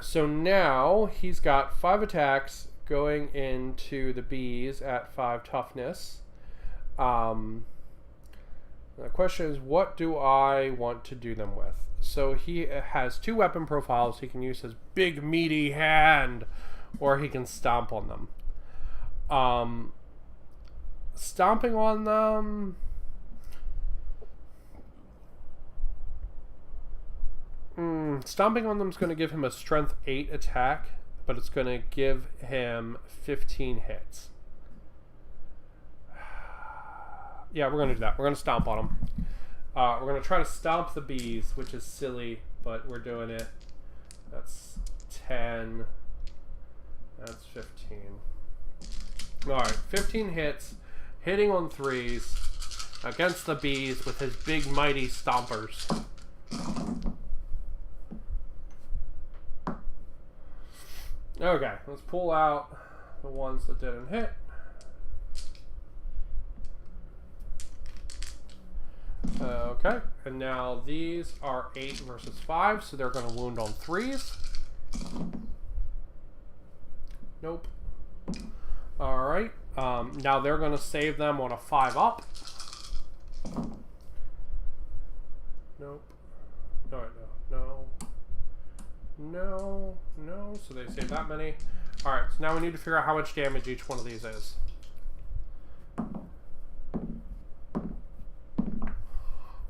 So now he's got 5 attacks going into the bees at 5 toughness. The question is, what do I want to do them with? So he has 2 weapon profiles. He can use his big meaty hand, or he can stomp on them. Stomping on them... stomping on them is going to give him a strength 8 attack, but it's going to give him 15 hits. Yeah, we're going to do that. We're going to stomp on them. We're going to try to stomp the bees, which is silly, but we're doing it. That's 10. That's 15. Alright, 15 hits, hitting on 3s against the bees with his big mighty stompers. Okay, let's pull out the ones that didn't hit. Okay, and now these are 8 versus 5, so they're going to wound on 3s. Nope. Alright, now they're going to save them on a 5 up. Nope. No, so they save that many. Alright, so now we need to figure out how much damage each one of these is.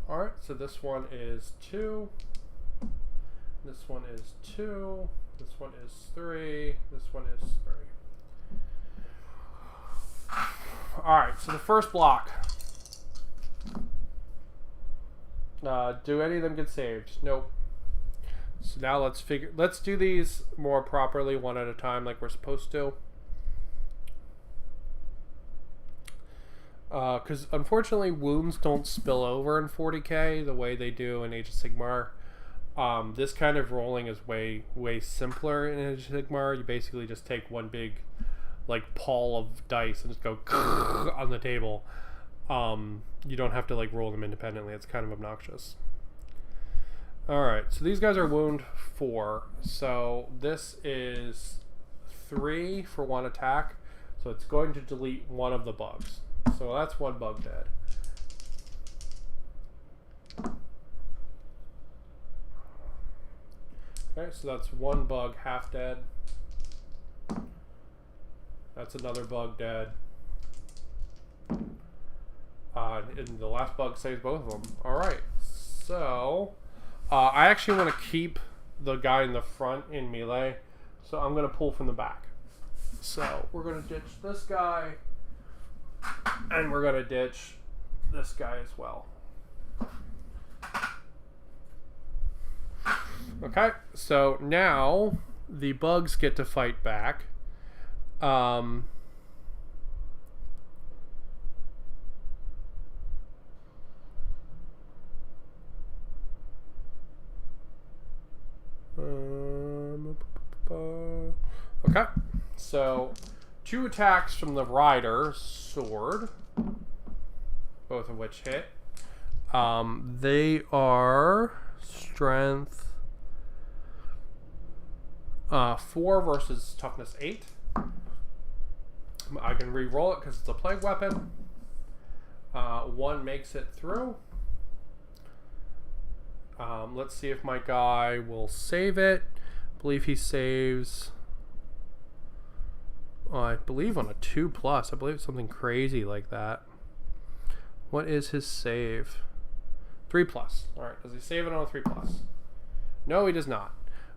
Alright, so this one is 2. This one is 2. This one is 3. This one is 3. Alright, so the first block. Do any of them get saved? Nope. So now let's do these more properly, one at a time, like we're supposed to. Because unfortunately, wounds don't spill over in 40k the way they do in Age of Sigmar. This kind of rolling is way simpler in Age of Sigmar. You basically just take one big, like, pall of dice and just go on the table. You don't have to like roll them independently. It's kind of obnoxious. Alright, so these guys are wound 4. So this is 3 for 1 attack. So it's going to delete one of the bugs. So that's 1 bug dead. Okay, so that's 1 bug half dead. That's another bug dead. And the last bug saves both of them. Alright, so I actually want to keep the guy in the front in melee, so I'm going to pull from the back. So we're going to ditch this guy, and we're going to ditch this guy as well. Okay, so now the bugs get to fight back. Okay, so 2 attacks from the rider sword, both of which hit. They are strength 4 versus toughness 8. I can re-roll it because it's a plague weapon. 1 makes it through. Let's see if my guy will save it. I believe he saves, I believe on a 2+. I believe it's something crazy like that. What is his save? 3+. Alright, does he save it on a 3+? No, he does not.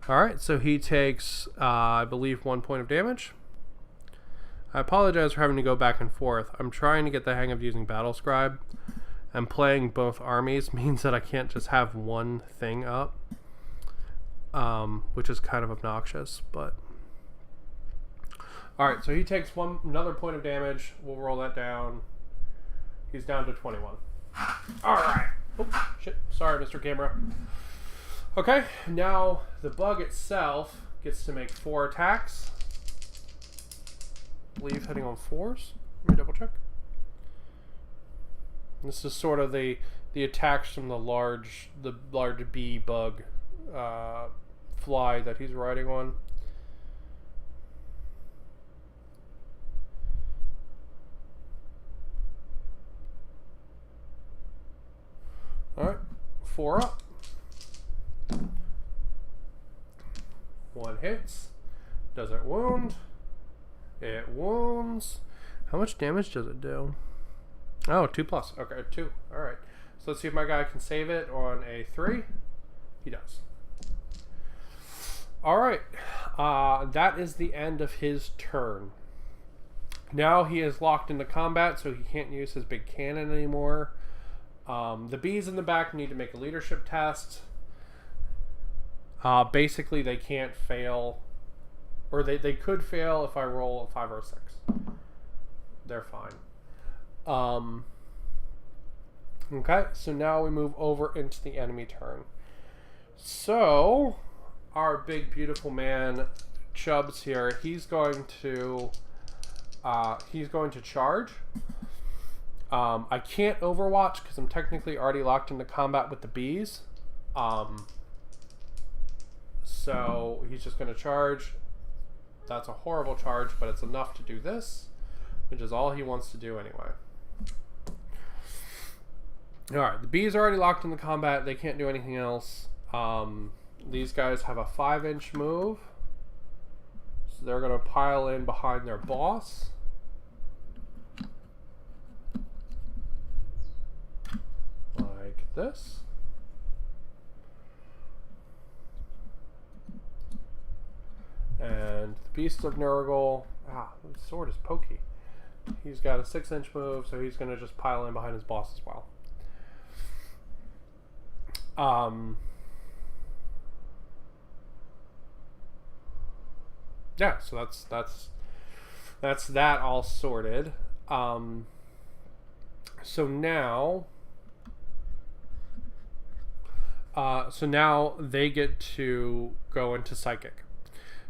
Alright, so he takes, I believe, 1 point of damage. I apologize for having to go back and forth. I'm trying to get the hang of using Battle Scribe. And playing both armies means that I can't just have one thing up, which is kind of obnoxious, but alright, so he takes another point of damage. We'll roll that down. He's down to 21. Alright. Oh, shit. Sorry, Mr. Camera. Okay, now the bug itself gets to make 4 attacks. I believe hitting on 4s. Let me double check. This is sort of the attacks from the large bee bug fly that he's riding on. Alright, 4 up. 1 hits. Does it wound? It wounds. How much damage does it do? Oh, 2+. Okay, 2. Alright. So let's see if my guy can save it on a 3. He does. Alright. That is the end of his turn. Now he is locked into combat, so he can't use his big cannon anymore. The bees in the back need to make a leadership test. Basically, they can't fail. Or they could fail if I roll a 5 or a 6. They're fine. Okay, so now we move over into the enemy turn. So, our big beautiful man, Chubbs here, he's going to charge. I can't overwatch because I'm technically already locked into combat with the bees. So he's just going to charge. That's a horrible charge, but it's enough to do this, which is all he wants to do anyway. Alright, the bees are already locked into combat. They can't do anything else. These guys have a 5-inch move. So they're going to pile in behind their boss. Like this. And the Beast of Nurgle, his sword is pokey. He's got a 6-inch move, so he's going to just pile in behind his boss as well. Yeah, so that's that all sorted. So now they get to go into Psychic.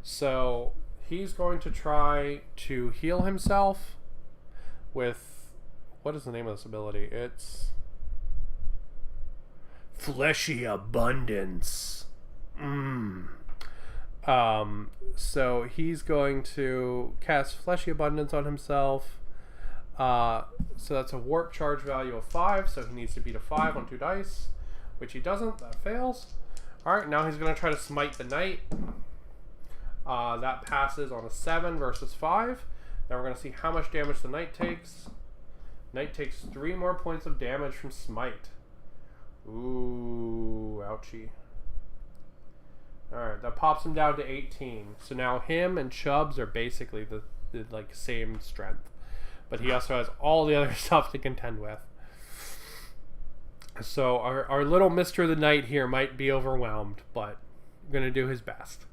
So he's going to try to heal himself with, what is the name of this ability? It's Fleshy Abundance. So he's going to cast Fleshy Abundance on himself. So that's a warp charge value of 5, so he needs to beat a 5 on 2 dice, which he doesn't. That fails. Alright, now he's going to try to smite the knight. That passes on a 7 versus 5. Now we're going to see how much damage the knight takes. Knight takes 3 more points of damage from smite. Ooh, ouchie. Alright, that pops him down to 18. So now him and Chubbs are basically the like same strength. But he also has all the other stuff to contend with. So our little Mr. the Knight here might be overwhelmed, but going to do his best.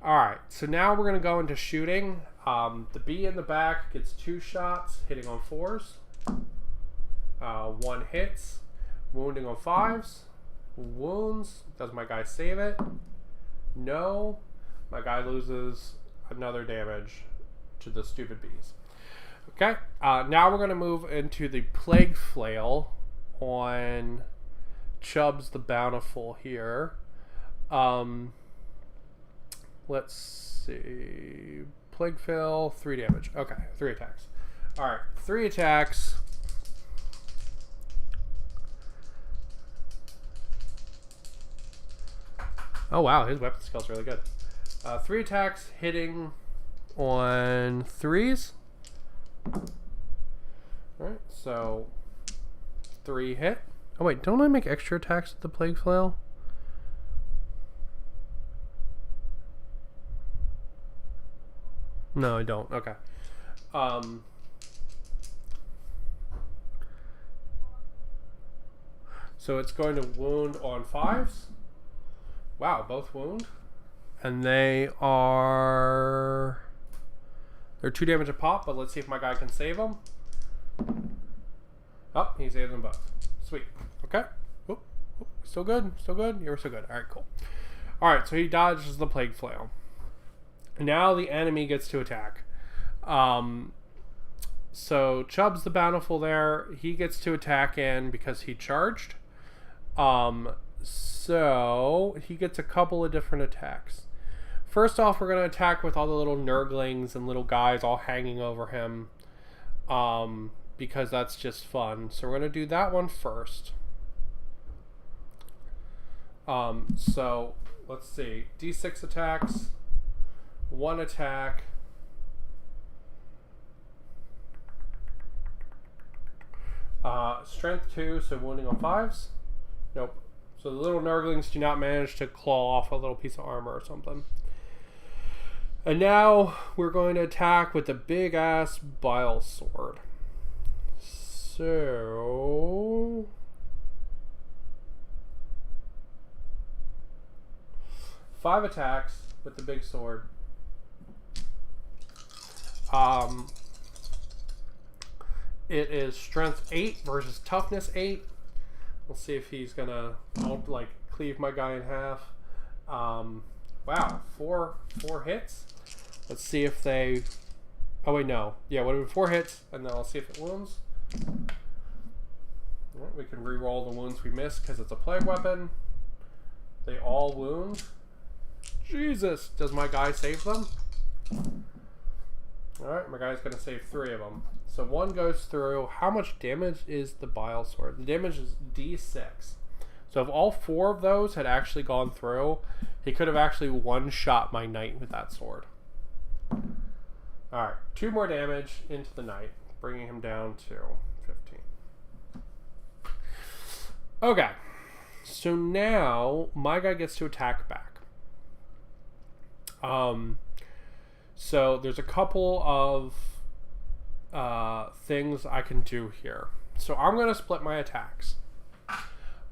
Alright, so now we're going to go into shooting. The bee in the back gets 2 shots, hitting on 4s. 1 hits, wounding on 5s. Wounds. Does my guy save it? No. My guy loses another damage to the stupid bees. Okay, now we're going to move into the Plague Flail on Chubbs the Bountiful here. Let's see. Plague Flail, 3 damage. Okay, 3 attacks. Alright, 3 attacks. Oh wow, his weapon skill's really good. 3 attacks hitting on 3s. Alright, so 3 hit. Oh wait, don't I make extra attacks with the Plague Flail? No, I don't. Okay. So it's going to wound on 5s. Wow, both wound. And they're 2 damage a pop, but let's see if my guy can save them. Oh, he saves them both. Sweet. Okay. Oop, oop. Still good. Still good. You're so good. All right, cool. All right, so he dodges the Plague Flail. Now the enemy gets to attack. So Chubbs the Bountiful there, he gets to attack in because he charged. So he gets a couple of different attacks. First off, we're going to attack with all the little Nurglings and little guys all hanging over him. Because that's just fun. So we're going to do that one first. So let's see. D6 attacks. 1 attack. Strength 2, so wounding on 5s. Nope. So the little Nurglings do not manage to claw off a little piece of armor or something. And now we're going to attack with the big ass bile sword. So 5 attacks with the big sword. It is strength 8 versus toughness 8. We'll see if he's gonna like cleave my guy in half. Wow, 4 hits. Let's see if they. Oh wait, no. Yeah, would have been 4 hits, and then I'll see if it wounds. Right, we can re-roll the wounds we missed because it's a plague weapon. They all wound. Jesus! Does my guy save them? Alright, my guy's going to save 3 of them. So 1 goes through. How much damage is the Bile Sword? The damage is D6. So if all 4 of those had actually gone through, he could have actually one-shot my knight with that sword. Alright, 2 more damage into the knight, bringing him down to 15. Okay, so now my guy gets to attack back. So there's a couple of things I can do here. So I'm going to split my attacks.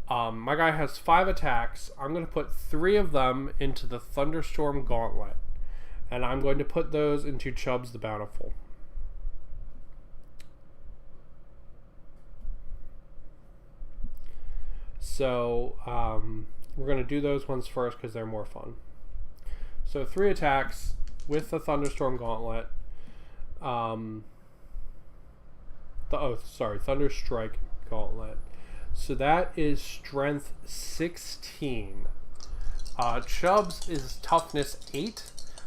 My guy has 5 attacks. I'm going to put 3 of them into the Thunderstorm Gauntlet. And I'm going to put those into Chubbs the Bountiful. So we're going to do those ones first because they're more fun. So 3 attacks with the Thunderstorm Gauntlet. Thunder Strike Gauntlet. So that is Strength 16. Chubbs is Toughness 8.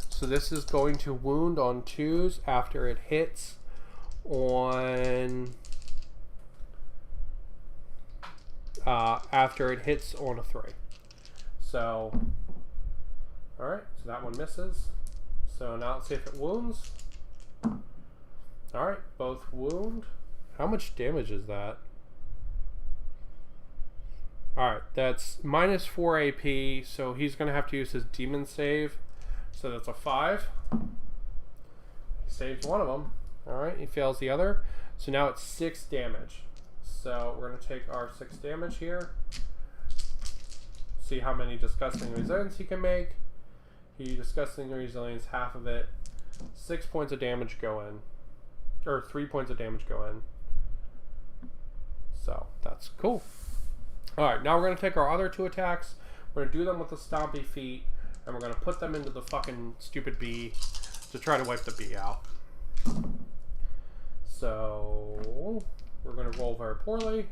So this is going to wound on 2s after it hits on a 3. So, alright, so that one misses. So now let's see if it wounds. Alright, both wound. How much damage is that? Alright, that's minus 4 AP, so he's going to have to use his demon save. So that's a 5. He saves one of them. Alright, he fails the other. So now it's 6 damage. So we're going to take our 6 damage here. See how many Disgusting Resilience he can make. He Disgusting Resilience, half of it. 6 points of damage go in. Or 3 points of damage go in. So that's cool. Alright, now we're going to take our other 2 attacks. We're going to do them with the Stompy Feet. And we're going to put them into the fucking stupid bee to try to wipe the bee out. So we're going to roll very poorly.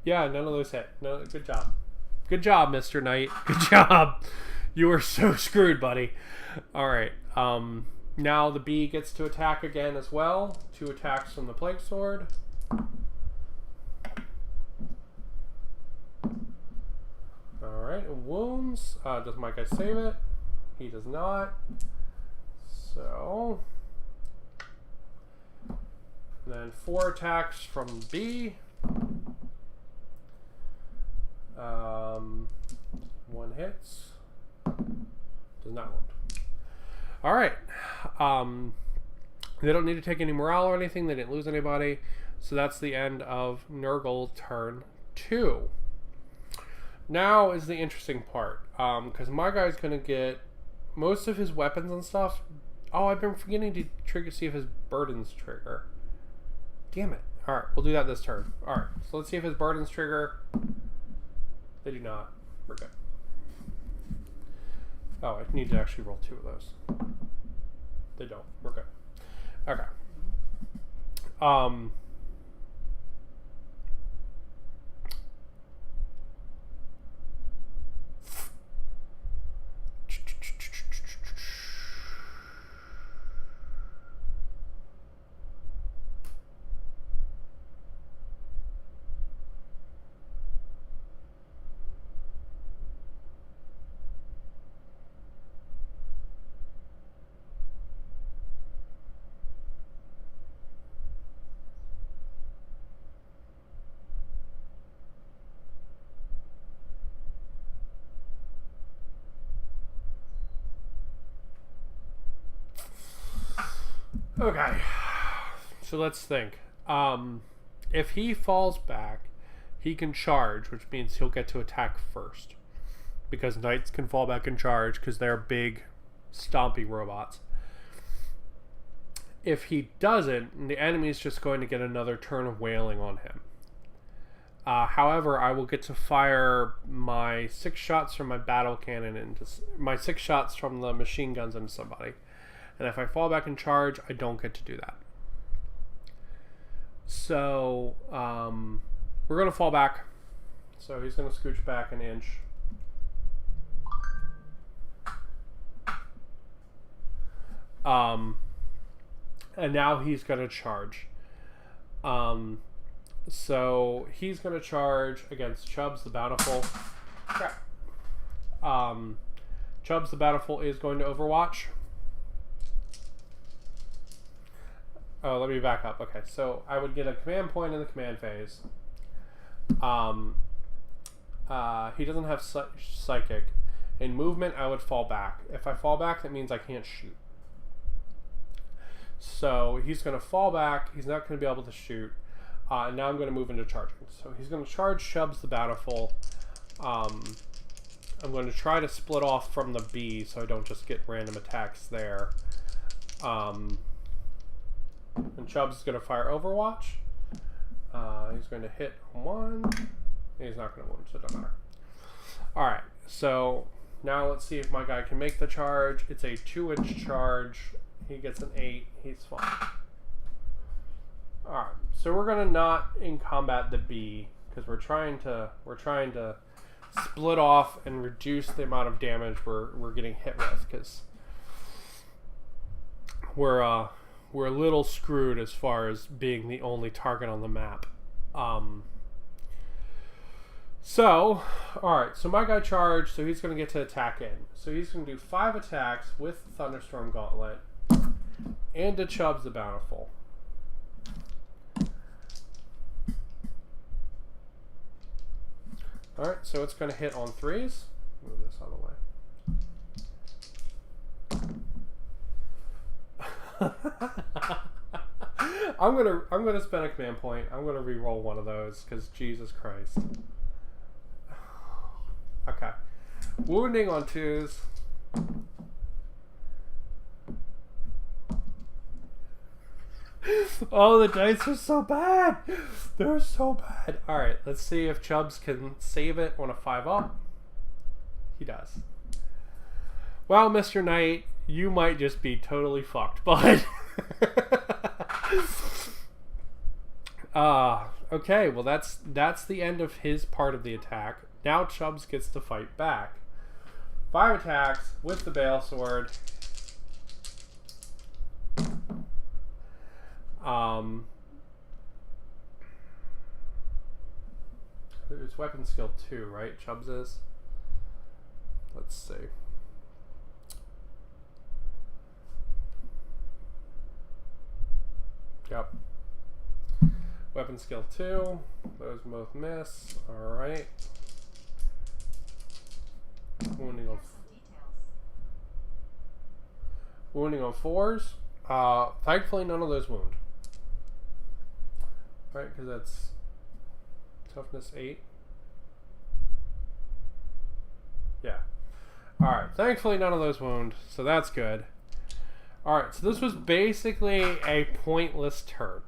Yeah, none of those hit. No, good job. Good job, Mr. Knight. Good job. You were so screwed, buddy. Alright. Now the bee gets to attack again as well. 2 attacks from the Plague Sword. Alright, wounds. Does my guy save it? He does not. So then 4 attacks from the bee. 1 hits. Does not wound. Alright. They don't need to take any morale or anything. They didn't lose anybody. So that's the end of Nurgle turn 2. Now is the interesting part. Because my guy's going to get most of his weapons and stuff. Oh, I've been forgetting to see if his burdens trigger. Damn it. Alright, we'll do that this turn. Alright, so let's see if his burdens trigger. They do not. We're good. Oh, I need to actually roll 2 of those. They don't. We're good. Okay. Okay, so let's think. If he falls back, he can charge, which means he'll get to attack first. Because knights can fall back and charge because they're big, stompy robots. If he doesn't, the enemy's just going to get another turn of wailing on him. However, I will get to fire my 6 shots from my battle cannon into my 6 shots from the machine guns into somebody. And if I fall back in charge, I don't get to do that. So we're going to fall back. So he's going to scooch back an inch. And now he's going to charge. So he's going to charge against Chubbs the Bountiful. Crap. Chubbs the Bountiful is going to Overwatch. Oh, let me back up. Okay, so I would get a command point in the command phase. He doesn't have Psychic. In movement, I would fall back. If I fall back, that means I can't shoot. So he's going to fall back. He's not going to be able to shoot. And now I'm going to move into charging. So he's going to charge Chubbs the Bountiful. I'm going to try to split off from the B so I don't just get random attacks there. And Chubbs is going to fire Overwatch. He's going to hit on 1. He's not going to wound, so it doesn't matter. Alright, so now let's see if my guy can make the charge. It's a 2-inch charge. He gets an 8. He's fine. Alright, so we're going to not in combat the B because we're trying to split off and reduce the amount of damage we're getting hit with, because we're a little screwed as far as being the only target on the map. So, alright, so my guy charged, so he's going to get to attack in. So he's going to do 5 attacks with Thunderstorm Gauntlet and to Chubbs the Bountiful. Alright, so it's going to hit on 3s. Move this out of the way. I'm gonna spend a command point. I'm gonna re-roll one of those because Jesus Christ. Okay, wounding on 2s. Oh, the dice are so bad. They're so bad. All right, let's see if Chubbs can save it on a 5-up. He does. Well, Mr. Knight, you might just be totally fucked, bud. Okay, well that's the end of his part of the attack. Now Chubbs gets to fight back. 5 attacks with the Bale Sword. There's weapon skill 2, right? Chubbs is. Let's see. Yep. Weapon skill 2. Those both miss. Alright. Wounding on 4s. Thankfully none of those wound. Right, because that's toughness 8. Yeah. Alright, thankfully none of those wound, so that's good. Alright, so this was basically a pointless turn.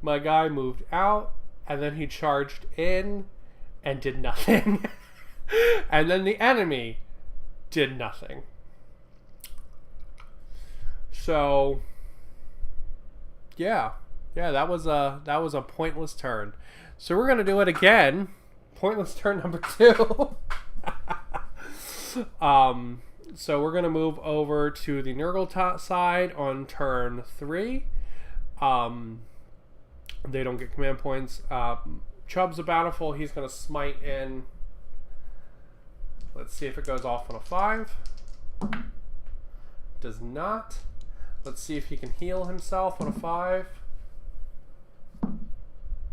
My guy moved out, and then he charged in and did nothing. And then the enemy did nothing. So yeah, that was a pointless turn. So we're gonna do it again. Pointless turn number 2. So we're gonna move over to the Nurgle side on turn 3. They don't get command points. Chubbs the Bountiful, he's gonna smite in. Let's see if it goes off on a 5. Does not. Let's see if he can heal himself on a 5.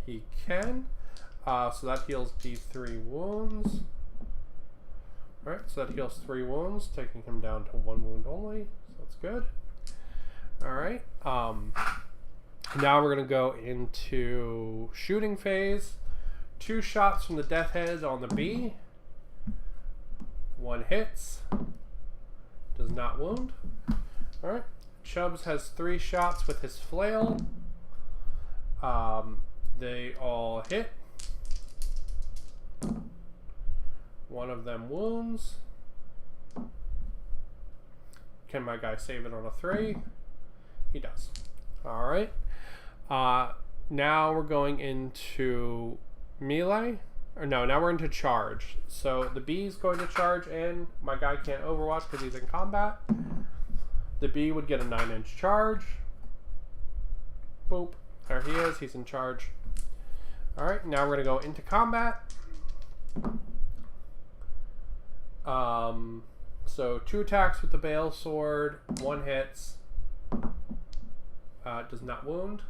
He can. So that heals D3 wounds. Alright, so that heals 3 wounds, taking him down to 1 wound only. So that's good. Alright. Now we're going to go into shooting phase. 2 shots from the Death Head on the B. 1 hits. Does not wound. Alright. Chubbs has 3 shots with his flail. They all hit. One of them wounds. Can my guy save it on a 3? He does. All right. Now we're going into melee. Or no, now we're into charge. So the B's going to charge in. My guy can't overwatch because he's in combat. The B would get a 9-inch charge. Boop. There he is. He's in charge. All right. Now we're going to go into combat. So 2 attacks with the Bale Sword. 1 hits. Does not wound.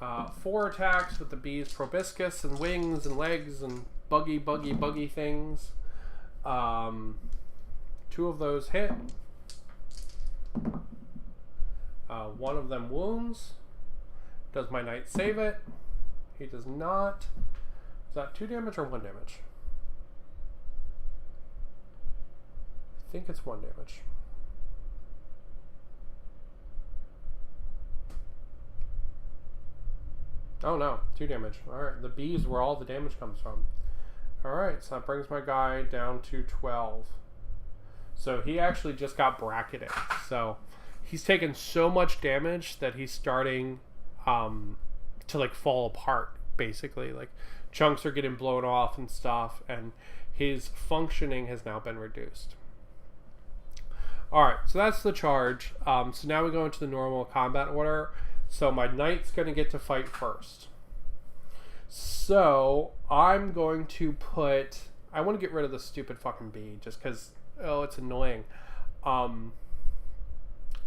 4 attacks with the Bee's proboscis and wings and legs and buggy things. 2 of those hit. 1 of them wounds. Does my knight save it? He does not. Is that 2 damage or 1 damage? I think it's 1 damage. Oh no, 2 damage. Alright, the B's where all the damage comes from. Alright, so that brings my guy down to 12. So he actually just got bracketed. So he's taken so much damage that he's starting to like fall apart, basically. Like chunks are getting blown off and stuff, and his functioning has now been reduced. Alright, so that's the charge. So now we go into the normal combat order. So my knight's going to get to fight first. So I'm going to put... I want to get rid of the stupid fucking bee just because, oh, it's annoying.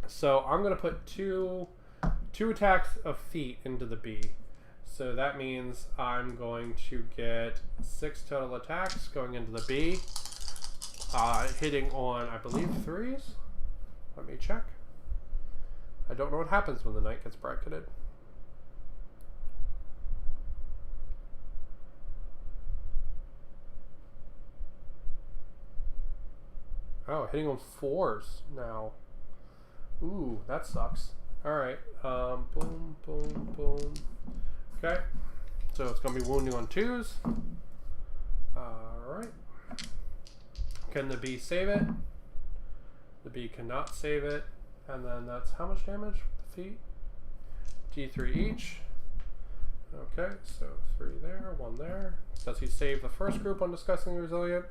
So I'm going to put two attacks of feet into the bee. So that means I'm going to get 6 total attacks going into the bee. Hitting on, I believe, 3s. Let me check. I don't know what happens when the knight gets bracketed. Oh, hitting on 4s now. Ooh, that sucks. Alright. Boom, boom, boom. Okay. So it's going to be wounding on 2s. Alright. Can the bee save it? The bee cannot save it. And then that's how much damage with the feet? D3 each. Okay, so 3 there, 1 there. Does he save the first group on Disgustingly Resilient?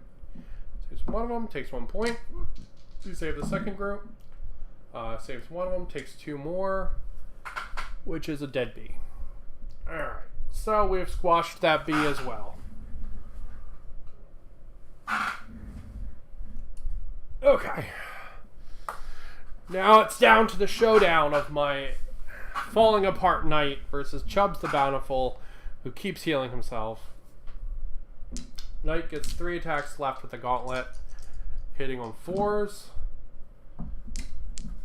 Saves 1 of them, takes 1 point. Does he save the second group? Saves 1 of them, takes 2 more, which is a dead bee. Alright, so we've squashed that bee as well. Okay. Now it's down to the showdown of my falling apart knight versus Chubbs the Bountiful, who keeps healing himself. Knight gets 3 attacks left with the gauntlet, hitting on 4s,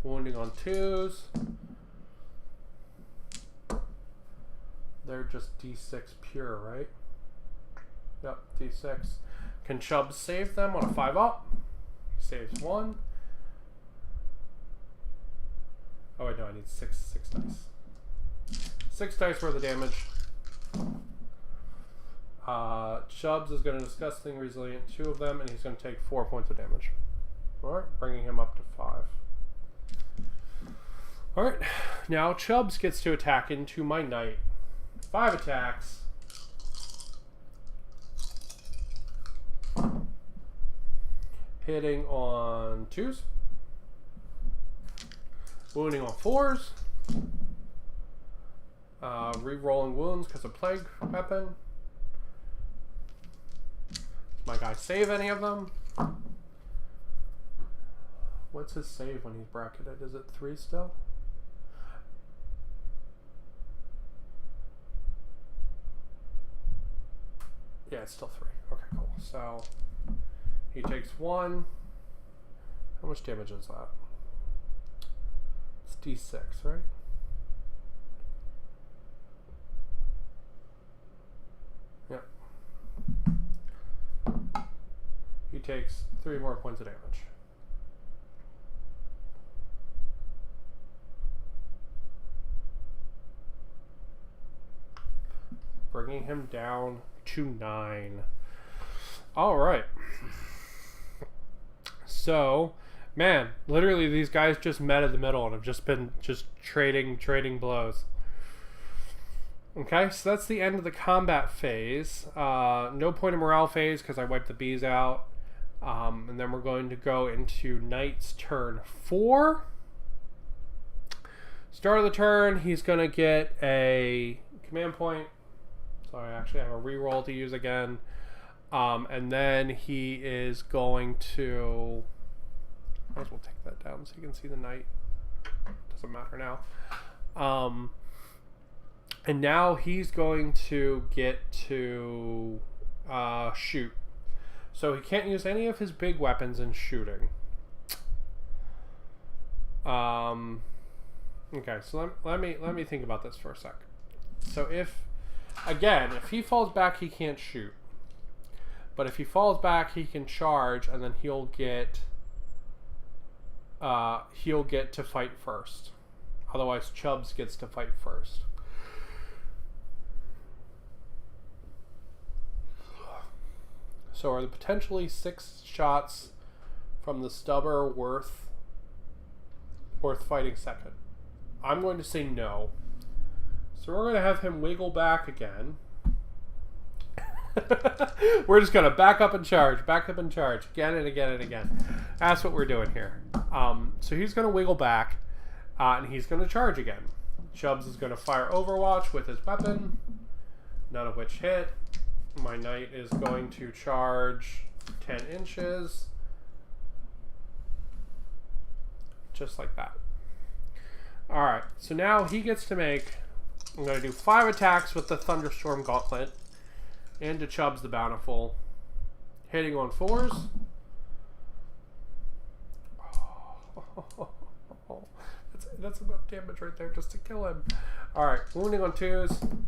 wounding on 2s. They're just D6 pure, right? Yep, D6. Can Chubbs save them on a 5-up? He saves 1. Oh wait, no, I need 6 dice. 6 dice worth of damage. Chubbs is going to Disgusting Resilient 2 of them, and he's going to take 4 points of damage. Alright, bringing him up to 5. Alright, now Chubbs gets to attack into my knight. 5 attacks. Hitting on 2s. Wounding on 4s. Re-rolling wounds because of plague weapon. Does my guy save any of them? What's his save when he's bracketed? Is it 3 still? Yeah, it's still 3. Okay, cool. So he takes 1. How much damage is that? It's D6, right? Yep. He takes 3 more points of damage. Bringing him down to 9. All right. So, man, literally these guys just met in the middle and have just been trading blows. Okay, so that's the end of the combat phase. No point of morale phase because I wiped the bees out. And then we're going to go into Knight's turn 4. Start of the turn, he's going to get a command point. So I actually have a reroll to use again. And then he is going to... Might as well take that down so you can see the Knight. Doesn't matter now. And now he's going to get to shoot. So he can't use any of his big weapons in shooting. Okay, so let me think about this for a sec. So if he falls back, he can't shoot. But if he falls back, he can charge, and then he'll get to fight first. Otherwise, Chubbs gets to fight first. So are the potentially 6 shots from the stubber worth fighting second? I'm going to say no. So we're going to have him wiggle back again. We're just going to back up and charge again and again and again. That's what we're doing here. So he's going to wiggle back, and he's going to charge again. Chubbs is going to fire Overwatch with his weapon, none of which hit. My Knight is going to charge 10 inches. Just like that. Alright, so now he gets to make... I'm going to do 5 attacks with the Thunderstorm Gauntlet into Chubbs the Bountiful. Hitting on 4s. Oh, that's enough damage right there just to kill him. Alright, wounding on 2s.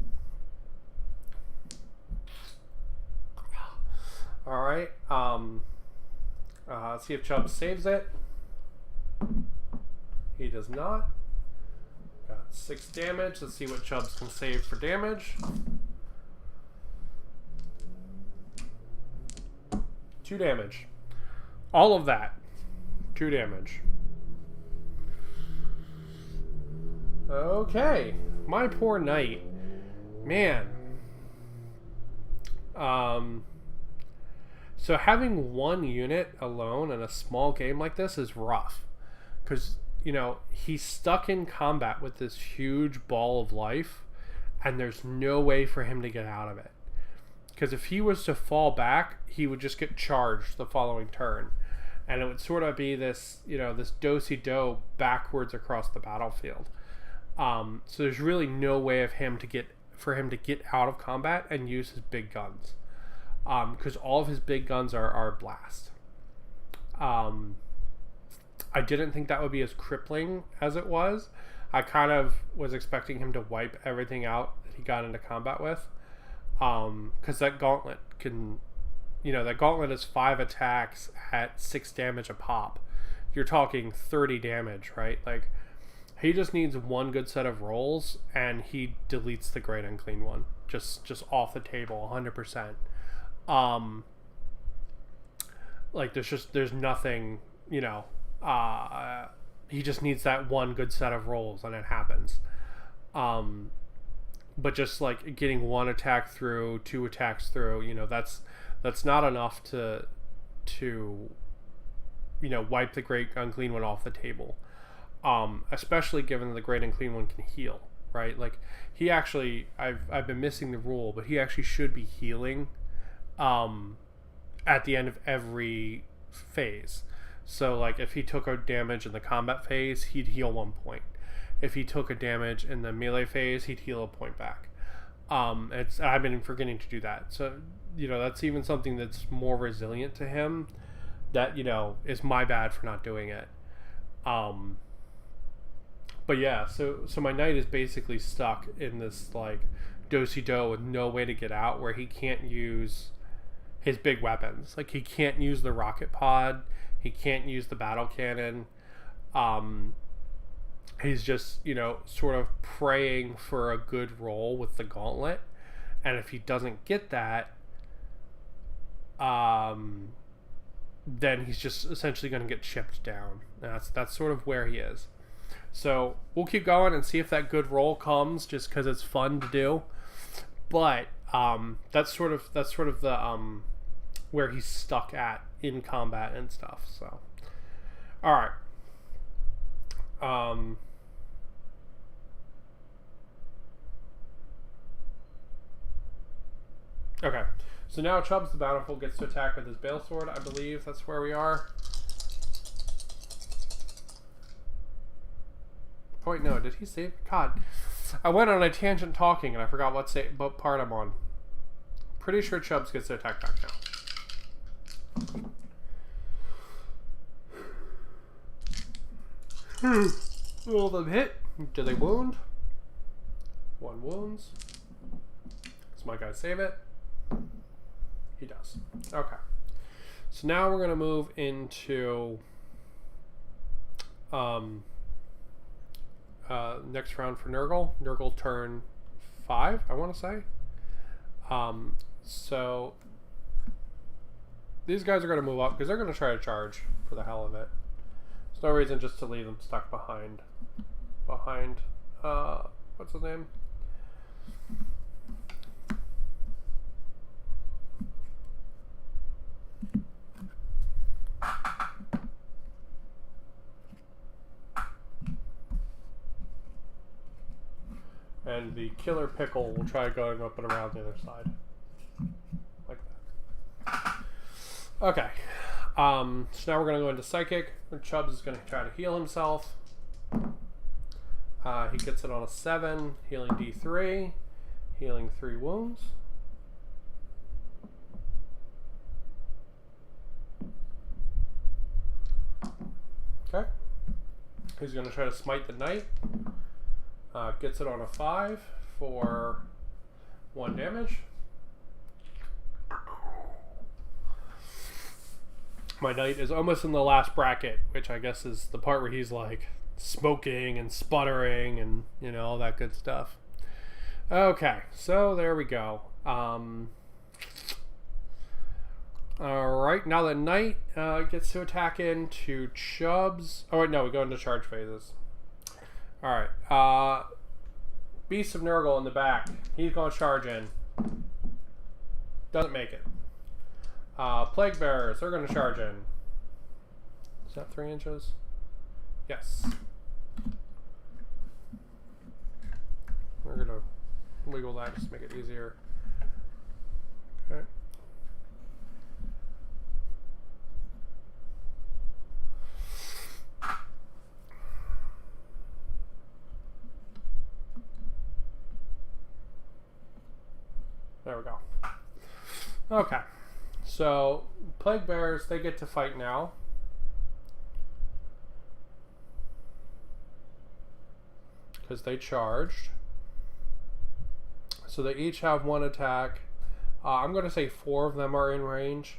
Alright, let's see if Chubbs saves it. He does not. Got 6 damage. Let's see what Chubbs can save for damage. 2 damage. All of that. 2 damage. Okay. My poor Knight. Man. So having 1 unit alone in a small game like this is rough. Because, you know, he's stuck in combat with this huge ball of life, and there's no way for him to get out of it. Because if he was to fall back, he would just get charged the following turn. And it would sort of be this, you know, this do-si-do backwards across the battlefield. So there's really no way for him to get out of combat and use his big guns. Because all of his big guns are blast. I didn't think that would be as crippling as it was. I kind of was expecting him to wipe everything out that he got into combat with. Because that gauntlet can... You know, that gauntlet is 5 attacks at 6 damage a pop. You're talking 30 damage, right? Like, he just needs 1 good set of rolls, and he deletes the Great Unclean One. Just off the table, 100%. Like there's nothing, you know, he just needs that 1 good set of rolls and it happens. But just like getting 1 attack through, 2 attacks through, you know, that's not enough to you know, wipe the Great Unclean One off the table. Especially given that the Great Unclean One can heal, right? Like he actually, I've been missing the rule, but he actually should be healing at the end of every phase. So like if he took a damage in the combat phase, he'd heal 1 point. If he took a damage in the melee phase, he'd heal a point back. I've been forgetting to do that. So, you know, that's even something that's more resilient to him that, you know, is my bad for not doing it. But yeah, so my Knight is basically stuck in this like do-si-do with no way to get out, where he can't use his big weapons. Like he can't use the rocket pod, he can't use the battle cannon. He's just, you know, sort of praying for a good roll with the gauntlet, and if he doesn't get that, then he's just essentially going to get chipped down. That's sort of where he is. So we'll keep going and see if that good roll comes, just because it's fun to do. But that's sort of the where he's stuck at in combat and stuff. So, all right. Okay. So now Chubbs the Bountiful gets to attack with his Bale Sword. I believe that's where we are. Oh, wait, no. Did he save? God. I went on a tangent talking and I forgot what part I'm on. Pretty sure Chubbs gets to attack back now. All of them hit. Do they wound? One wounds. Does my guy save it? He does. Okay. So now we're going to move into next round for Nurgle. Nurgle turn 5, I want to say. So these guys are going to move up because they're going to try to charge for the hell of it. There's no reason just to leave them stuck behind what's his name? And the Killer Pickle will try going up and around the other side. Like that. Okay. So now we're going to go into Psychic. Chubbs is going to try to heal himself. He gets it on a 7. Healing D3. Healing 3 wounds. Okay. He's going to try to smite the Knight. Gets it on a 5 for 1 damage. My Knight is almost in the last bracket, which I guess is the part where he's like smoking and sputtering and, you know, all that good stuff. Okay, so there we go. Alright, now the Knight gets to attack into Chubbs. Oh, wait, no, we go into charge phases. Alright, Beast of Nurgle in the back. He's going to charge in. Doesn't make it. Plague Bearers, they're going to charge in. Is that 3 inches? Yes. We're going to wiggle that just to make it easier. Okay. There we go. Okay. So, Plague Bearers, they get to fight now. Because they charged. So they each have 1 attack. I'm going to say 4 of them are in range.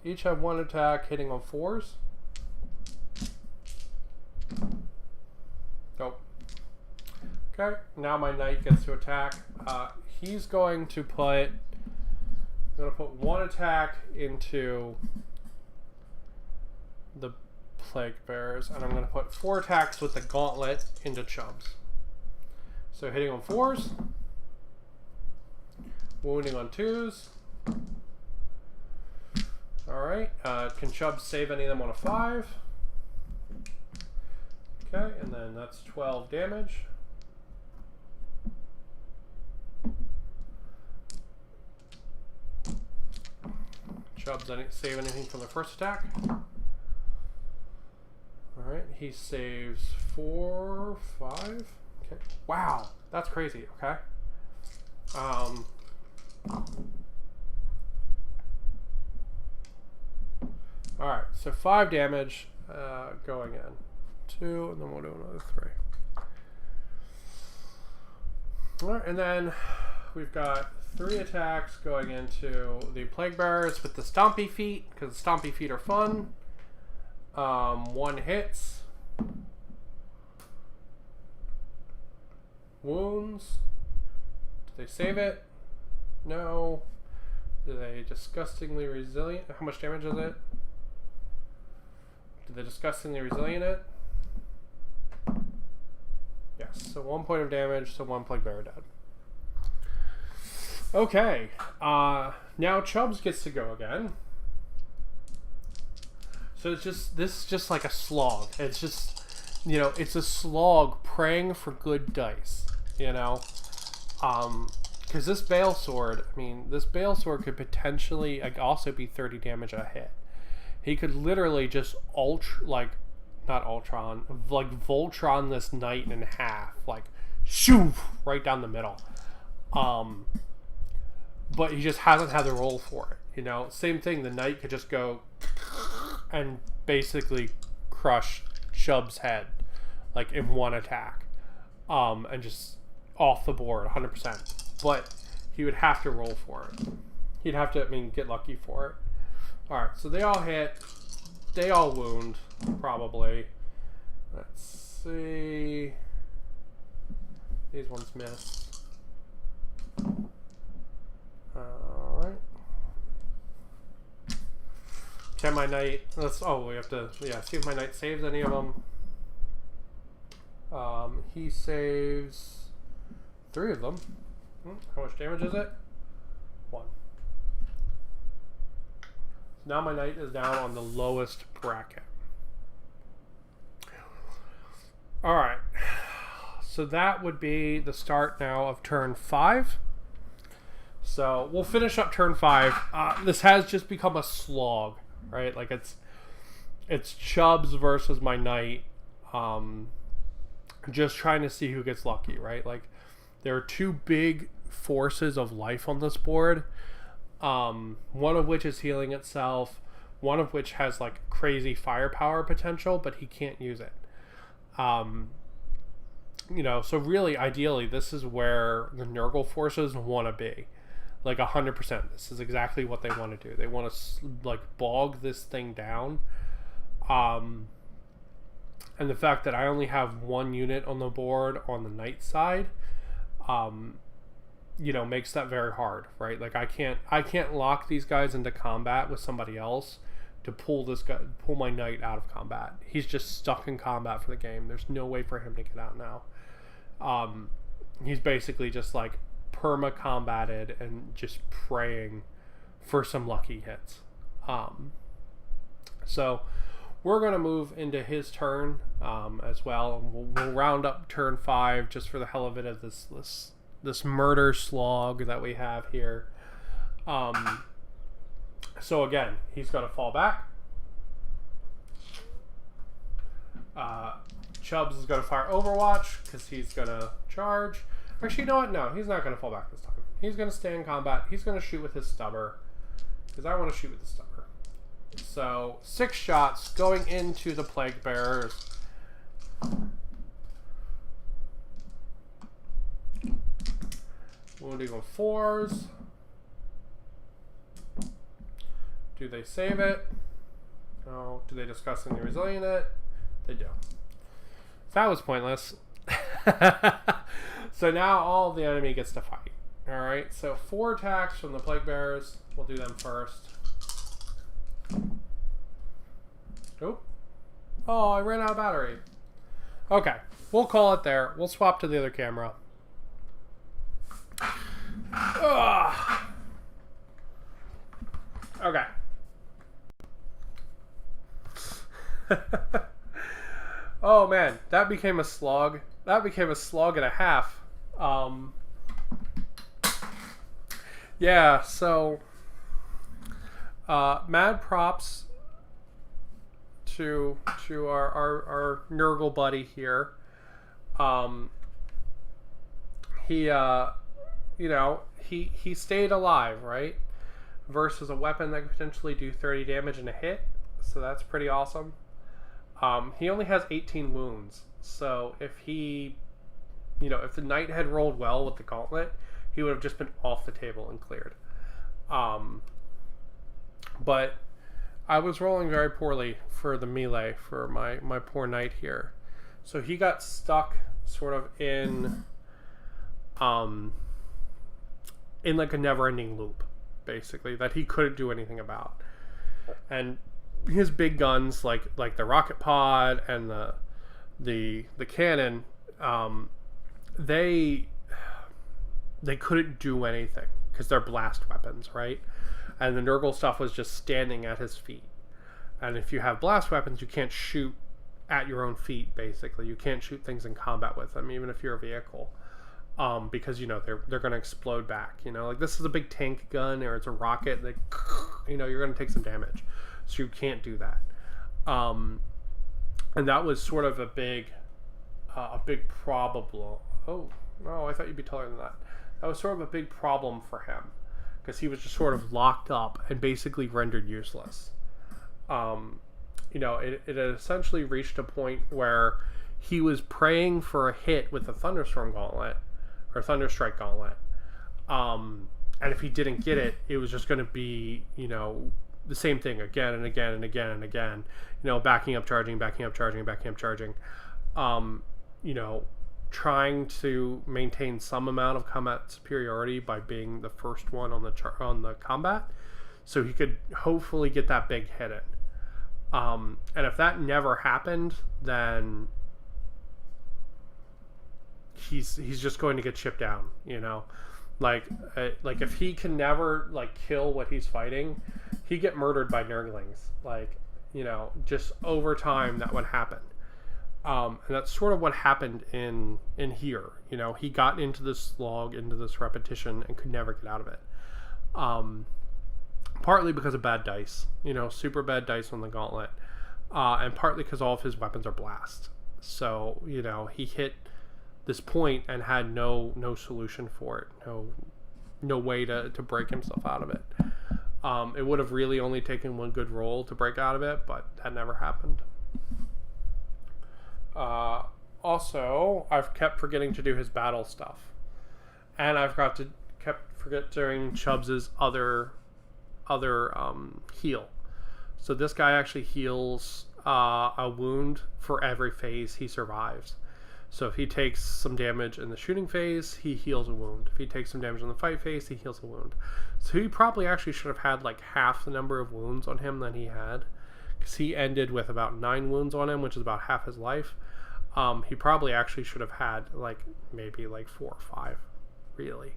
Each have 1 attack hitting on 4s. Nope. Okay, now my Knight gets to attack. He's going to put... I'm going to put 1 attack into the Plague Bearers, and I'm going to put 4 attacks with the Gauntlet into Chubbs. So hitting on 4s, wounding on 2s. Alright, can Chubbs save any of them on a 5? Okay, and then that's 12 damage. Chubbs save anything from the first attack. Alright, he saves 4, 5. Okay. Wow, that's crazy, okay. Alright, so 5 damage going in. 2, and then we'll do another 3. Alright, and then we've got 3 attacks going into the Plague Bearers with the Stompy Feet, because the Stompy Feet are fun. 1 hits. Wounds. Did they save it? No. Are they disgustingly resilient? How much damage is it? Did they disgustingly resilient it? Yes, so 1 point of damage, so 1 plague bearer dead. Okay, now Chubbs gets to go again. So it's just, this is just like a slog. It's just, you know, it's a slog praying for good dice, you know? Because this Bale Sword, I mean, this Bale Sword could potentially also be 30 damage a hit. He could literally just not Ultron, like Voltron this knight in half, like shoo, right down the middle. But he just hasn't had the roll for it, you know. Same thing, the knight could just go and basically crush Chubb's head, like in one attack, and just off the board, 100%. But he would have to roll for it. He'd have to, I mean, get lucky for it. All right, so they all hit. They all wound, probably. Let's see. These ones miss. Alright. Can my knight... we have to... Yeah, see if my knight saves any of them. He saves 3 of them. How much damage is it? 1. Now my knight is down on the lowest bracket. Alright. So that would be the start now of turn 5. So we'll finish up turn 5. This has just become a slog, right? Like it's Chubbs versus my knight. Just trying to see who gets lucky, right? Like there are 2 big forces of life on this board. One of which is healing itself. One of which has like crazy firepower potential, but he can't use it. You know, so really, ideally, this is where the Nurgle forces want to be. Like 100%. This is exactly what they want to do. They want to like bog this thing down. And the fact that I only have 1 unit on the board on the knight side, you know, makes that very hard, right? Like I can't lock these guys into combat with somebody else to pull my knight out of combat. He's just stuck in combat for the game. There's no way for him to get out now. He's basically just like perma-combated and just praying for some lucky hits. So we're going to move into his turn as well. We'll round up turn 5 just for the hell of it of this murder slog that we have here. So again, he's going to fall back. Chubbs is going to fire Overwatch because he's going to charge. Actually, you know what? No, he's not going to fall back this time. He's going to stay in combat. He's going to shoot with his stubber because I want to shoot with the stubber. So 6 shots going into the plague bearers. Wounding on 4s. Do they save it? No. Do they disgustingly resilient it? They do. That was pointless. So now all of the enemy gets to fight. Alright, so 4 attacks from the plague bearers. We'll do them first. Oh, I ran out of battery. Okay, we'll call it there. We'll swap to the other camera. Okay. Oh man, that became a slog. That became a slog and a half. Yeah, so mad props to our Nurgle buddy here. He you know, he stayed alive, right? Versus a weapon that could potentially do 30 damage in a hit. So that's pretty awesome. He only has 18 wounds. So if he, you know, if the knight had rolled well with the gauntlet, he would have just been off the table and cleared. But I was rolling very poorly for the melee for my poor knight here. So he got stuck sort of in like a never-ending loop. basically, that he couldn't do anything about. And his big guns, like the rocket pod and the cannon, they couldn't do anything because they're blast weapons, right? And the Nurgle stuff was just standing at his feet. And if you have blast weapons, you can't shoot at your own feet, basically. You can't shoot things in combat with them, even if you're a vehicle. Because, you know, they're going to explode back. You know, like this is a big tank gun or it's a rocket. That, you know, you're going to take some damage. So you can't do that. And that was sort of a big problem. Oh, no, I thought you'd be taller than that. That was sort of a big problem for him. Because he was just sort of locked up and basically rendered useless. You know, it had essentially reached a point where he was praying for a hit with the Thunderstorm Gauntlet, or Thunderstrike Gauntlet. And if he didn't get it, it was just going to be, you know, the same thing again and again and again and again. You know, backing up, charging, backing up, charging, backing up, charging. You know, trying to maintain some amount of combat superiority by being the first one on the combat, so he could hopefully get that big hit in. And if that never happened, then he's just going to get chipped down, you know? Like if he can never, like, kill what he's fighting, he'd get murdered by Nurglings. Like, you know, just over time that would happen. And that's sort of what happened in here. You know, he got into this slog, into this repetition, and could never get out of it. Partly because of bad dice, you know, super bad dice on the gauntlet, and partly because all of his weapons are blast. So, you know, he hit this point and had no solution for it, no way to break himself out of it. It would have really only taken one good roll to break out of it, but that never happened. Also, I've kept forgetting to do his battle stuff, and I've kept forgetting Chubbs's other heal. So this guy actually heals a wound for every phase he survives. So if he takes some damage in the shooting phase, he heals a wound. If he takes some damage in the fight phase, he heals a wound. So he probably actually should have had like half the number of wounds on him than he had, because he ended with about 9 wounds on him, which is about half his life. He probably actually should have had like maybe like 4 or 5, really.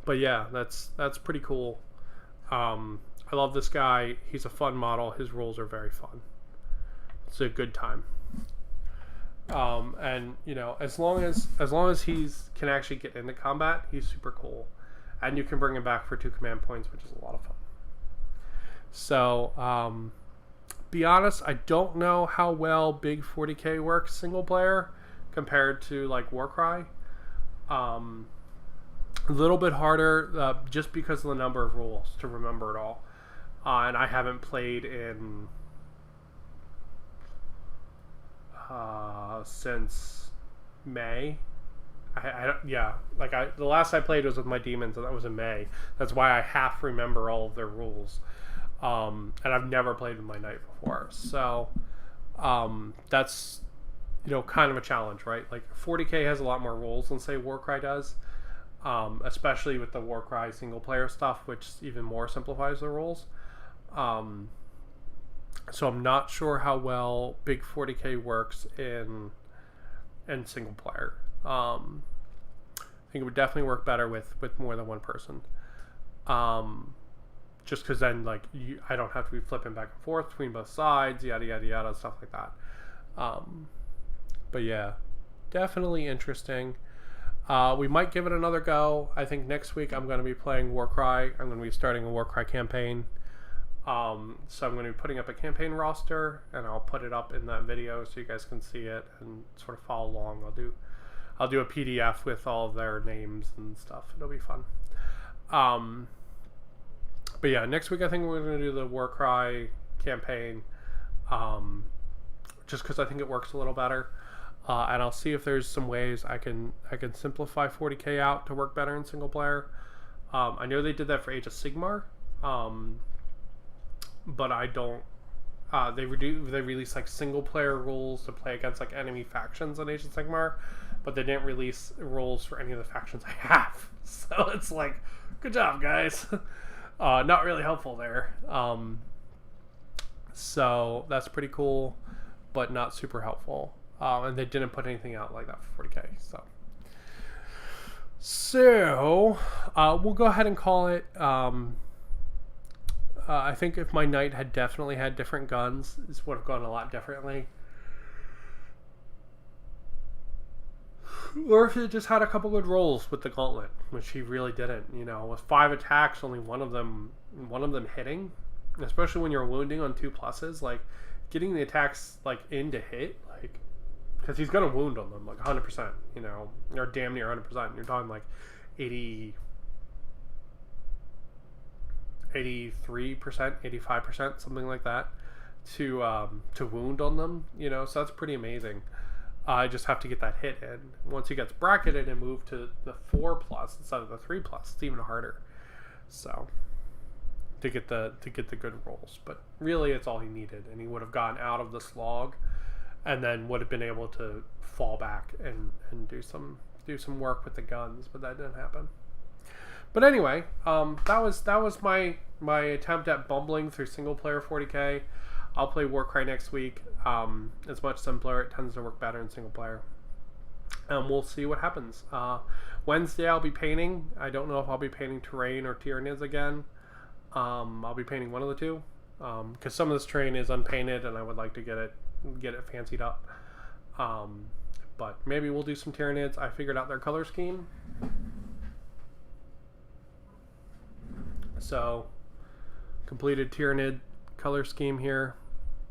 But yeah, that's pretty cool. I love this guy. He's a fun model. His rules are very fun. It's a good time. And you know, as long as he's can actually get into combat, he's super cool, and you can bring him back for 2 command points, which is a lot of fun. So, be honest, I don't know how well Big 40k works single player compared to like Warcry. A little bit harder, just because of the number of rules to remember it all. And I haven't played in since May. The last I played was with my Daemons, and that was in May. That's why I half remember all of their rules. And I've never played with my knight before, so that's, you know, kind of a challenge, right? Like 40k has a lot more rules than say Warcry does. Especially with the Warcry single player stuff, which even more simplifies the rules. So I'm not sure how well Big 40k works in single player. I think it would definitely work better with more than one person. Just because then, like, I don't have to be flipping back and forth between both sides, yada yada yada, stuff like that. But yeah, definitely interesting. We might give it another go. I think next week I'm going to be playing Warcry. I'm going to be starting a Warcry campaign. So I'm going to be putting up a campaign roster, and I'll put it up in that video so you guys can see it and sort of follow along. I'll do a PDF with all of their names and stuff. It'll be fun. But yeah, next week I think we're going to do the Warcry campaign, just because I think it works a little better. And I'll see if there's some ways I can simplify 40k out to work better in single player. I know they did that for Age of Sigmar, but I don't. They released like single player rules to play against like enemy factions in Age of Sigmar, but they didn't release rules for any of the factions I have. So it's like Good job, guys. Not really helpful there. So that's pretty cool, but not super helpful. And they didn't put anything out like that for 40k. So we'll go ahead and call it. I think if my knight had definitely had different guns, this would have gone a lot differently. Or if it just had a couple good rolls with the gauntlet, which he really didn't. You know, with 5 attacks, only one of them hitting. Especially when you're wounding on 2+, like getting the attacks like in to hit, like because he's gonna wound on them like 100%. You know, or damn near 100%. You're talking like 83%, 85%, something like that, to wound on them. You know, so that's pretty amazing. I just have to get that hit in. Once he gets bracketed and moved to the 4+ instead of the 3+, it's even harder. So to get the good rolls, but really it's all he needed, and he would have gotten out of the slog, and then would have been able to fall back and do some work with the guns, but that didn't happen. But anyway, that was my attempt at bumbling through single player 40k. I'll play Warcry next week. It's much simpler. It tends to work better in single player. And we'll see what happens. Wednesday I'll be painting. I don't know if I'll be painting terrain or Tyranids again. I'll be painting one of the two. Because some of this terrain is unpainted and I would like to get it fancied up. But maybe we'll do some Tyranids. I figured out their color scheme. So, completed Tyranid color scheme here.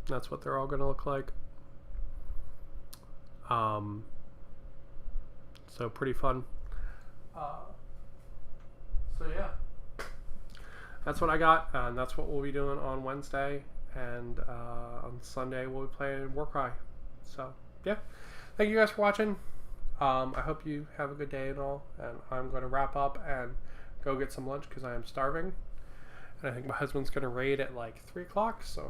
That's what they're all going to look like. So pretty fun. So yeah, that's what I got, and that's what we'll be doing on Wednesday, and on Sunday we'll be playing Warcry. So yeah, thank you guys for watching. I hope you have a good day and all, and I'm going to wrap up and go get some lunch because I am starving, and I think my husband's going to raid at like 3 o'clock, so